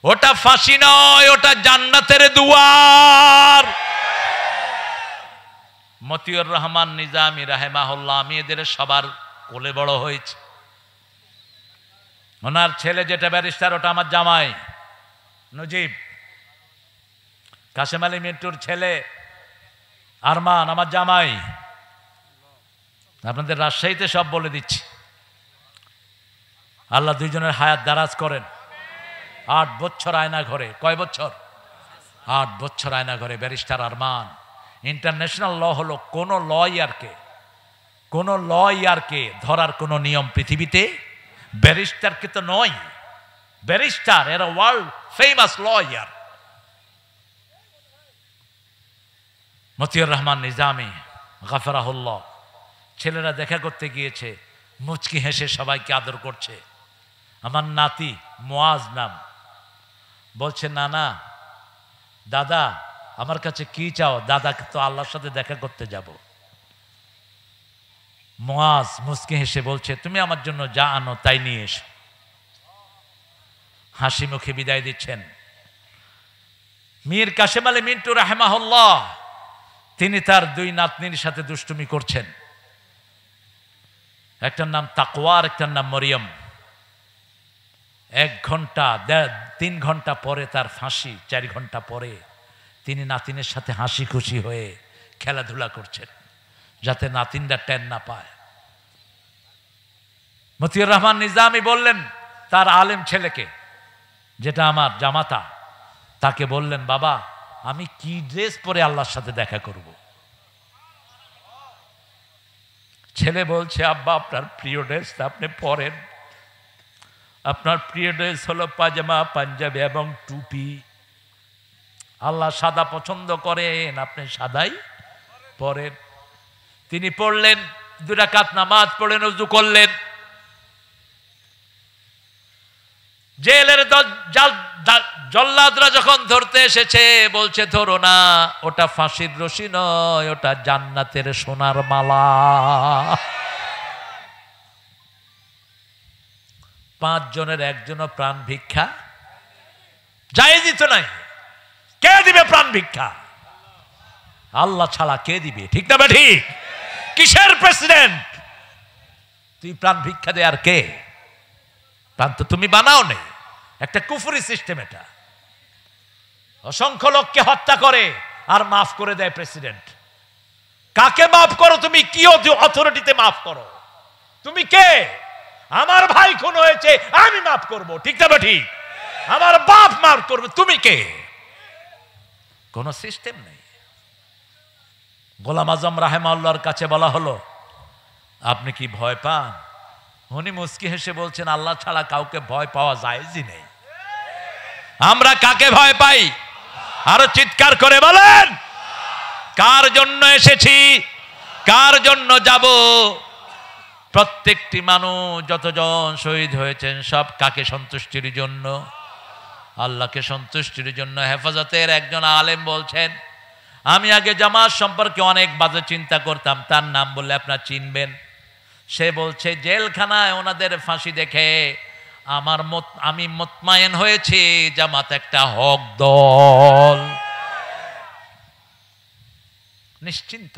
ওটা ফাঁসি নয়, ওটা জান্নাতের দুয়ার। মতিউর রহমান নিজামী রাহিমাহুল্লাহ, আমি এদের সবার কোলে বড় হয়েছে। ওনার ছেলে যেটা ব্যারিস্টার ওটা আমার জামাই নজিব। কাশেম আলী মিন্টুর ছেলে আরমান আমার জামাই। আপনাদের রাজশাহীতে সব বলে দিচ্ছি। আল্লাহ 2 জনের হায়াত দারাজ করেন। 8 বছর আয়না ঘরে। কয় বছর? 8 বছর আয়না ঘরে ব্যারিস্টার আরমান। ইন্টারন্যাশনাল ল হলো কোনো লয়ারকে ধরার কোনো নিয়ম পৃথিবীতে ব্যারিস্টারকে তো নয়। ব্যারিস্টার এরা world famous lawyer. Motiur Rahman Nizami গাফরাহুল্লাহ, ছেলেরা দেখা করতে গিয়েছে, মুচকি হেসে সবাইকে আদর করছে। আমার নাতি মুয়াজ নাম, বলছে না না দাদা আমার কাছে কি চাও? দাদাকে তো আল্লাহর সাথে দেখা করতে যাব। মুয়াজ মুচকি হেসে বলছে তুমি আমার জন্য যা আনো তাই নিয়ে এসো। হাসি মুখে বিদায় দিচ্ছেন। মীর কাশেম আলী মিন্টু রাহিমাহুল্লাহ, তিনি তার 2 নাতনির সাথে দুষ্টুমি করছেন। একটার নাম তাকওয়া আর একটার নাম মরিয়ম। 1 ঘন্টা 3 ঘন্টা পরে তার ফাঁসি, 4 ঘন্টা পরে তিনি নাতিনের সাথে হাসি খুশি হয়ে খেলাধুলা করছেন, যাতে নাতিনরা টেন না পায়। মতিউর রহমান নিজামী বললেন তার আলেম ছেলেকে, যেটা আমার জামাতা, তাকে বললেন বাবা আমি কি ড্রেস পরে আল্লাহর সাথে দেখা করব? ছেলে বলছে আব্বা আপনার প্রিয় ড্রেসটা আপনি পরেন। আপনার প্রিয় ড্রেস হলো পাজামা, পাঞ্জাবি এবং টুপি। আল্লাহ সাদা পছন্দ করেন, আপনি সাদাই পরেন। তিনি পড়লেন, 2 রাকাত নামাজ পড়লেন, ওযু করলেন। জেলের জল্লাদরা যখন ধরতে এসেছে বলছে ধরো না, ওটা ফাঁসির রশি নয়, ওটা জান্নাতের সোনার মালা। 5 জনের 1 জনও প্রাণ ভিক্ষা জায়েজই তো নাই। কে দিবে প্রাণ ভিক্ষা? আল্লাহ ছাড়া কে দিবে? ঠিক না ঠিক? কিসের প্রেসিডেন্ট তুই প্রাণ ভিক্ষা দে? আর কে? প্রাণ তো তুমি বানাও নেই, একটা কুফরি সিস্টেম এটা। অসংখ্য লোককে হত্যা করে আর মাফ করে দেয় প্রেসিডেন্ট। কাকে মাফ করো তুমি? কি অথরিটিতে মাফ করো? তুমি কে? আমার ভাই খুন হয়েছে আমি মাফ করব, ঠিক না ঠিক? আমার বাপ মাফ করবে, তুমি কে? কোন সিস্টেম নেই। গোলাম আজম রাহিমাহুল্লাহর কাছে বলা হলো আপনি কি ভয় পান? উনি মুস্কি হেসে বলছেন, আল্লাহ ছাড়া কাউকে ভয় পাওয়া জায়েজই নেই। আমরা কাকে ভয় পাই? আরো চিৎকার করে বলেন, কার জন্য এসেছি, কার জন্য যাব? প্রত্যেকটি মানুষ যতজন শহীদ হয়েছেন সব কাকে সন্তুষ্টির জন্য? আল্লাহকে সন্তুষ্টির জন্য। হেফাজতের একজন আলেম বলছেন, আমি আগে জামাত সম্পর্কে অনেক বাজে চিন্তা করতাম, তার নাম বললে আপনার চিনবেন। সে বলছে, জেলখানায় ওনাদের ফাঁসি দেখে আমি মুতমাইন হয়েছি জামাত একটা হক দল। নিশ্চিন্ত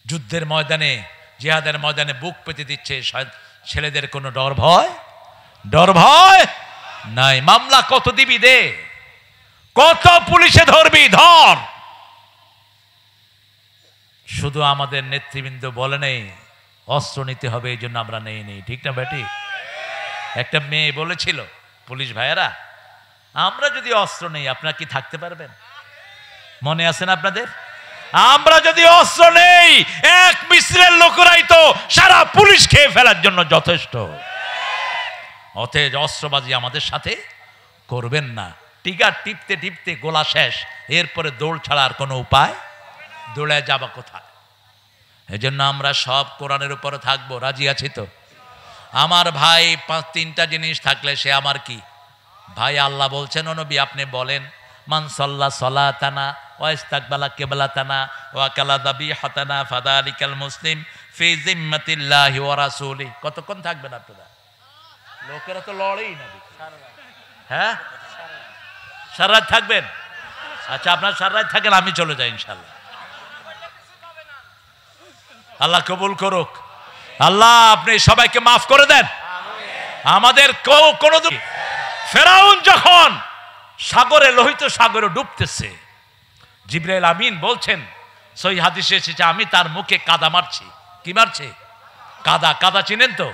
যুদ্ধের ময়দানে, জিহাদের ময়দানে বুক পেতে দিচ্ছে ছেলেদের কোনো ডর ভয় নাই। মামলা কত দিবি দে, কত পুলিশে ধরবি ধর। শুধু আমাদের নেতৃবৃন্দ বলে নেই অস্ত্র নিতে হবে, এই জন্য আমরা নেই। ঠিক না বেটি? একটা মেয়ে বলেছিল, পুলিশ ভাইয়েরা, আমরা যদি অস্ত্র নেই আপনারা কি থাকতে পারবেন? মনে আছে না আপনাদের? আমরা যদি অস্ত্র নেই, এক মিছিলের লোকেরাই তো সারা পুলিশ খেয়ে ফেলার জন্য যথেষ্ট। অতএব অস্ত্রবাজি আমাদের সাথে করবেন না। টিকা টিপতে টিপতে গোলা শেষ, এরপরে দৌড় ছাড়া আর কোনো উপায়, দৌড়ে যাবা কোথায়? এজন্য আমরা সব কোরআনের উপরে থাকবো। রাজি আছি তো? আমার ভাই 5-3টা জিনিস থাকলে সে আমার কি ভাই? আল্লাহ বলছেন, ও নবী আপনি বলেন, মান সাল্লা সালাতানা ওয়া ইস্তাকবালা কিবলাতানা ওয়া কালা দাবিহাতানা ফাযালিকাল মুসলিম ফি জিম্মাতিল্লাহি ওয়া রাসূলি। কতক্ষণ থাকবেন আপনারা? লোকেরা তো লড়েই না। হ্যাঁ, সারা রাত থাকবেন? আচ্ছা, আপনার সারা রাত থাকেন, আমি চলে যাই ইনশাআল্লাহ। আল্লাহ কবুল করুক। আল্লাহ আপনি সবাইকে মাফ করে দেন। আমাদের কোনো ফেরাউন যখন সাগরে, লোহিত সাগরে ডুবতেছে, জিবরাইল আমিন বলছেন, সহিহ হাদিসে এসেছে, আমি তার মুখে কাদা মারছি। কি মারছে? কাদা চিনেন তো?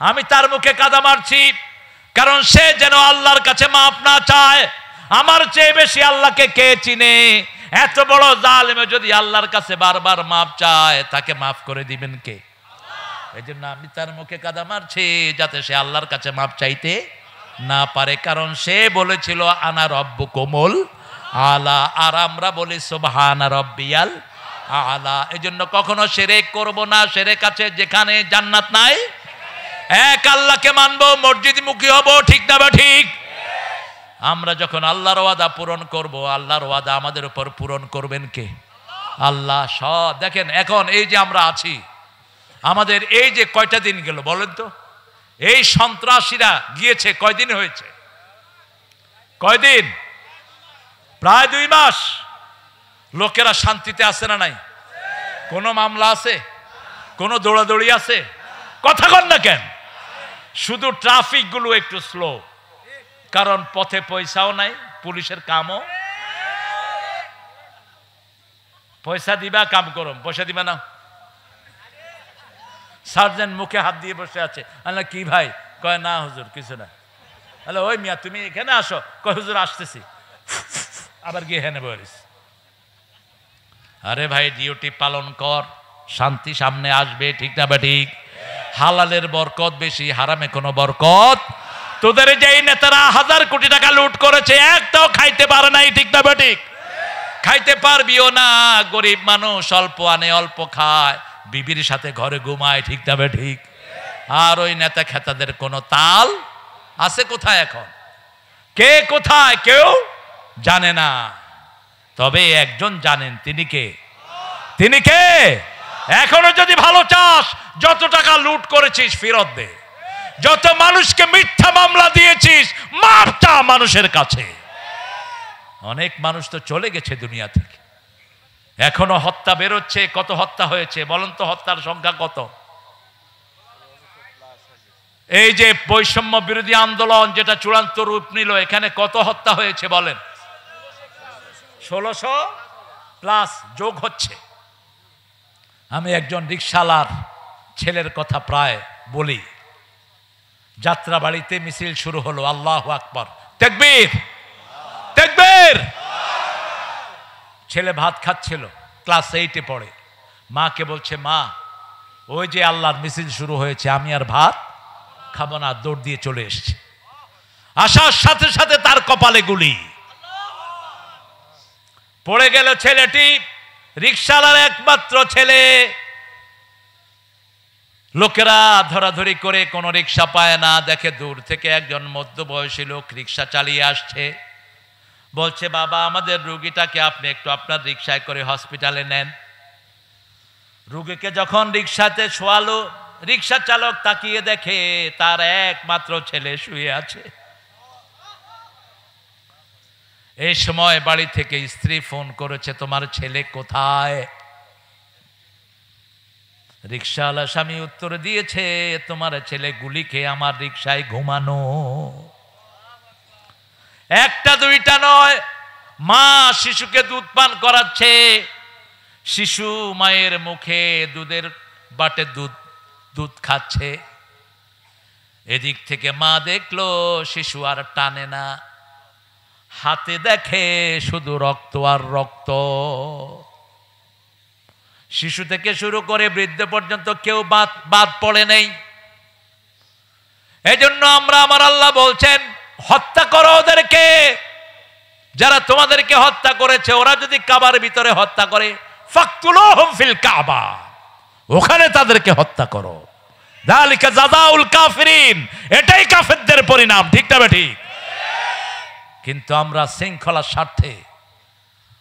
আমি তার মুখে কাদা মারছি কারণ সে যেন আল্লাহর কাছে মাফ না চায়। আমার চেয়ে বেশি আল্লাহকে কে চিনে? এত বড় জালেমে যদি আল্লাহর কাছে বারবার মাফ চায়, তাকে মাফ করে দিবেন কে? এই জন্য আমি তার মুখে কাদা মারছি যাতে সে আল্লাহর কাছে মাফ চাইতে না পারে। কারণ সে বলেছিল আনা রব্বুকুমুল আলা, আর আমরা বলি সুবহানা রব্বিয়াল আলা। এই জন্য কখনো শিরক করব না। শিরক আছে যেখানে, জান্নাত নাই। এক আল্লাহকে মানবো, মসজিদ মুখী হব। ঠিক না বা ঠিক? আমরা যখন আল্লাহর ওয়াদা পূরণ করব, আল্লাহর ওয়াদা আমাদের উপর পূরণ করবেন কে? আল্লাহ। সব দেখেন, এখন এই যে আমরা আছি, আমাদের এই যে কয়টা দিন গেল বলেন তো? এই সন্ত্রাসীরা গিয়েছে কয়দিন হয়েছে? কয়দিন? প্রায় 2 মাস। লোকেরা শান্তিতে আছে না নাই? কোনো মামলা আছে? কোনো দৌড়াদৌড়ি আছে? কথা কন না কেন? শুধু ট্রাফিক গুলো একটু স্লো, কারণ পথে পয়সাও নাই, পুলিশের কামও। পয়সা দিবা, কাম করো। পয়সা দিবা না? সার্জেন্ট মুখে হাত দিয়ে বসে আছে। আল্লাহ কি ভাই? কয় না হুজুর কিছু না। আল্লাহ ওই মিয়া তুমি এখানে আসো। কয় হুজুর আসতেছি। আবার গিয়ে হেনে বলিস। আরে ভাই, ডিউটি পালন কর, শান্তি সামনে আসবে। ঠিক না বা ঠিক? হালালের বরকত বেশি, হারামে কোনো বরকত। তোদের যেই নেতারা 1000 কোটি টাকা লুট করেছে, একটাও খাইতে পারে নাই। ঠিক না বা ঠিক? খাইতে পারবিও না। গরিব মানুষ অল্প আনে, অল্প খায়, বিবির সাথে ঘরে ঘুমায়। ঠিক না বা ঠিক? আর ওই নেতা খেতাদের কোনো তাল আছে কোথায়? এখন কে কোথায় কেউ জানে না। তবে একজন জানেন, তিনি কে? তিনি কে? এখনো যদি ভালো চাস, যত টাকা লুট করেছিস ফেরত দে। যত মানুষকে মিথ্যা মামলা দিয়েছিস, মাপ চা মানুষের কাছে। অনেক মানুষ তো চলে গেছে দুনিয়া থেকে, এখনো হত্যা বেরোচ্ছে। কত হত্যা হয়েছে বলেন তো? হত্যার সংখ্যা কত? এই যে বৈষম্য বিরোধী আন্দোলন যেটা চূড়ান্ত রূপ নিল, এখানে কত হত্যা হয়েছে বলেন? 1600+ যোগ হচ্ছে। আমি একজন রিকশালার ছেলের কথা প্রায় বলি। যাত্রাবাড়িতে মিছিল শুরু হলো, আল্লাহু আকবার, তাকবীর তাকবীর। ছেলে ভাত খাচ্ছিল, ক্লাস 8-এ পড়ে। মাকে বলছে, মা ওই যে আল্লাহর মিছিল শুরু হয়েছে, আমি আর ভাত খাবো না, দৌড় দিয়ে চলে এসছে। আসার সাথে সাথে তার কপালে গুলি পড়ে গেল। ছেলেটি রিকশাওয়ালার একমাত্র ছেলে। লোকেরা ধরাধরি করে কোনো রিকশা পায় না, দেখে দূর থেকে একজন মধ্যবয়সী লোক রিকশা চালিয়ে আসছে। বলছে, বাবা আমাদের রুগীটাকে আপনি একটু আপনার রিকশায় করে হসপিটালে নেন। রুগীকে যখন রিকশাতে শোয়ালো, রিকশা চালক তাকিয়ে দেখে তার একমাত্র ছেলে শুয়ে আছে। এই সময় বাড়ি থেকে স্ত্রী ফোন করেছে, তোমার ছেলে কোথায়? রিকশাওয়ালা স্বামী উত্তর দিয়েছে, তোমার ছেলে গুলি খেয়ে আমার রিকশায় ঘুমানো। একটা দুইটা নয়, মা শিশুকে দুধ পান করাচ্ছে। শিশু মায়ের মুখে দুধের বাটে দুধ খাচ্ছে। এদিক থেকে মা দেখলো শিশু আর টানে না, হাতে দেখে শুধু রক্ত আর রক্ত। শিশু থেকে শুরু করে বৃদ্ধ পর্যন্ত কেউ বাদ পড়ে নেই। এই জন্য আমার আল্লাহ বলছেন, হত্যা করো ওদেরকে। যারা তোমাদেরকে হত্যা করেছে, ওরা যদি কাবার ভিতরে হত্যা করে, ফাকতুলুহুম ফিল কাবা, ওখানে তাদেরকে হত্যা করো। যালিকা জাযাউল কাফিরিন, এটাই কাফেরদের পরিণাম। ঠিক না ঠিক? কিন্তু আমরা শৃঙ্খলার স্বার্থে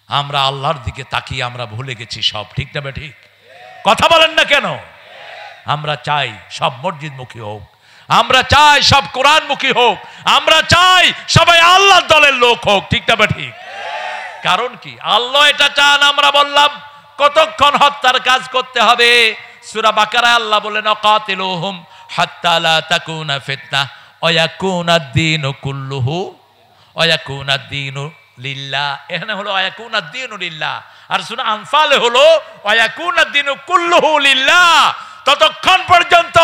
আমরা আল্লাহর দিকে তাকিয়ে আমরা ভুলে গেছি সব। ঠিক না ঠিক? কথা বলেন না কেন? আমরা চাই সব মসজিদমুখী হোক, আমরা চাই সব কোরআনমুখী হোক, আমরা চাই সবাই আল্লাহর দলের লোক হোক। ঠিক না ঠিক? কারণ কি? আল্লাহ এটা চান। আমরা বললাম কতক্ষণ হত্যার কাজ করতে হবে। সূরা বাকারায় আল্লাহ বলেন, কাতিলুহুম হাত্তা লা তাকুনা ফিতনাহ ওয়া ইয়াকুনাদ-দীনু কুল্লুহু ওয়া ইয়াকুনাদ-দীনু লিল্লাহ। এখানে হলো ওয়া ইয়াকুনাদ-দীনু লিল্লাহ, আর সূরা আনফালে হলো ওয়া ইয়াকুনাদ-দীনু কুল্লুহু লিল্লাহ। ততক্ষণ পর্যন্ত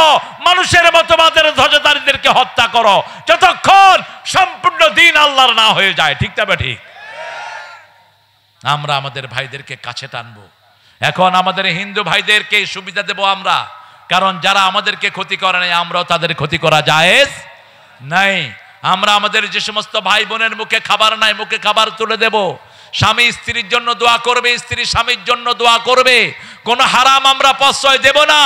মানুষের মতবাদের ধ্বজাধারীদেরকে হত্যা করো যতক্ষণ সম্পূর্ণ দিন আল্লাহর না হয়ে যায়। ঠিক না ঠিক? আমরা আমাদের ভাইদেরকে কাছে টানবো। এখন আমাদের হিন্দু ভাইদেরকে সুবিধা দেব আমরা, কারণ যারা আমাদেরকে ক্ষতি করে নাই, আমরাও তাদের ক্ষতি করা জায়েজ নাই। আমরা আমাদের যে সমস্ত ভাই বোনের মুখে খাবার নাই, মুখে খাবার তুলে দেব। স্বামী স্ত্রীর জন্য দোয়া করবে, স্ত্রী স্বামীর জন্য দোয়া করবে। কোন হারাম আমরা প্রশ্রয় দেব না।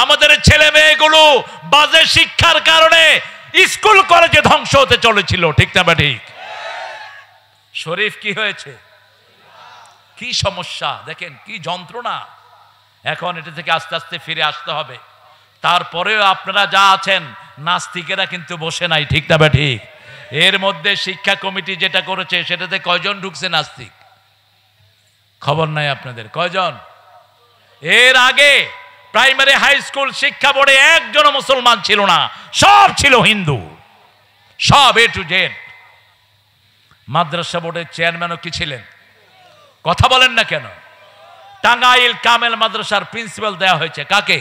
আমাদের ছেলে মেয়েগুলো বাজে শিক্ষার কারণে স্কুল কলেজে ধ্বংস হতে চলেছিল। ঠিক না ঠিক? শরীফ কি হয়েছে? কি সমস্যা দেখেন, কি যন্ত্রণা। এখন এটা থেকে আস্তে আস্তে ফিরে আসতে হবে। তারপরেও আপনারা যা আছেন, নাস্তিকেরা কিন্তু বসে নাই। ঠিক না ঠিক? এর মধ্যে শিক্ষা কমিটি যেটা করেছে, সেটাতে কয়জন ঢুকছে নাস্তিক? খবর নাই আপনাদের? কয়জন? এর আগে প্রাইমারি হাই স্কুল শিক্ষা বোর্ডে একজন মুসলমান ছিল না, সব ছিল হিন্দু, সব এ টু জেড। মাদ্রাসা বোর্ডের চেয়ারম্যানও কি ছিলেন? কথা বলেন না কেন? টাঙ্গাইল কামেল মাদ্রাসার প্রিন্সিপাল দেয়া হয়েছে কাকে?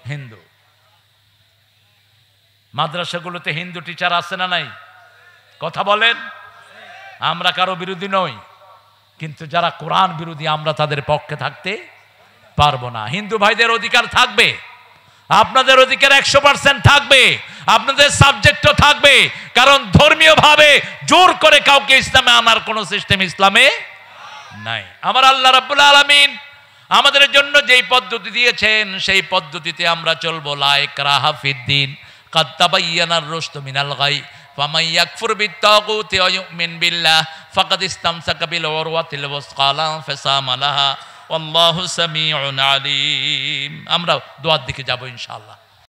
হিন্দু। মাদ্রাসাগুলোতে হিন্দু টিচার আছে না নাই? কথা বলেন। আমরা কারো বিরোধী নই, কিন্তু যারা কোরআন বিরোধী আমরা তাদের পক্ষে থাকতে পারবো না। হিন্দু ভাইদের অধিকার থাকবে, আপনাদের অধিকার 100% থাকবে, আপনাদের সাবজেক্টও থাকবে। কারণ ধর্মীয় ভাবে জোর করে কাউকে ইসলামে আনার কোন সিস্টেম ইসলামে নাই। আমার আল্লাহ রাব্বুল আলামিন আমাদের জন্য যেই পদ্ধতি দিয়েছেন, সেই পদ্ধতিতে আমরা চলবো। লা ইকরাহা ফিদ্দিন, কাদ তাবায়্যানার রুশদু মিনাল গাই, ফামান ইয়াকফুর বিত-তাগুতি ওয়া ইউমিন বিল্লাহ ফাকাদ ইসতামসাকা বিল উরওয়াতিল ওয়াসকা লা ইনফিসামা লাহা ওয়াল্লাহু সামিউন আলীম। আমরা দোয়ার দিকে যাব ইনশাআল্লাহ।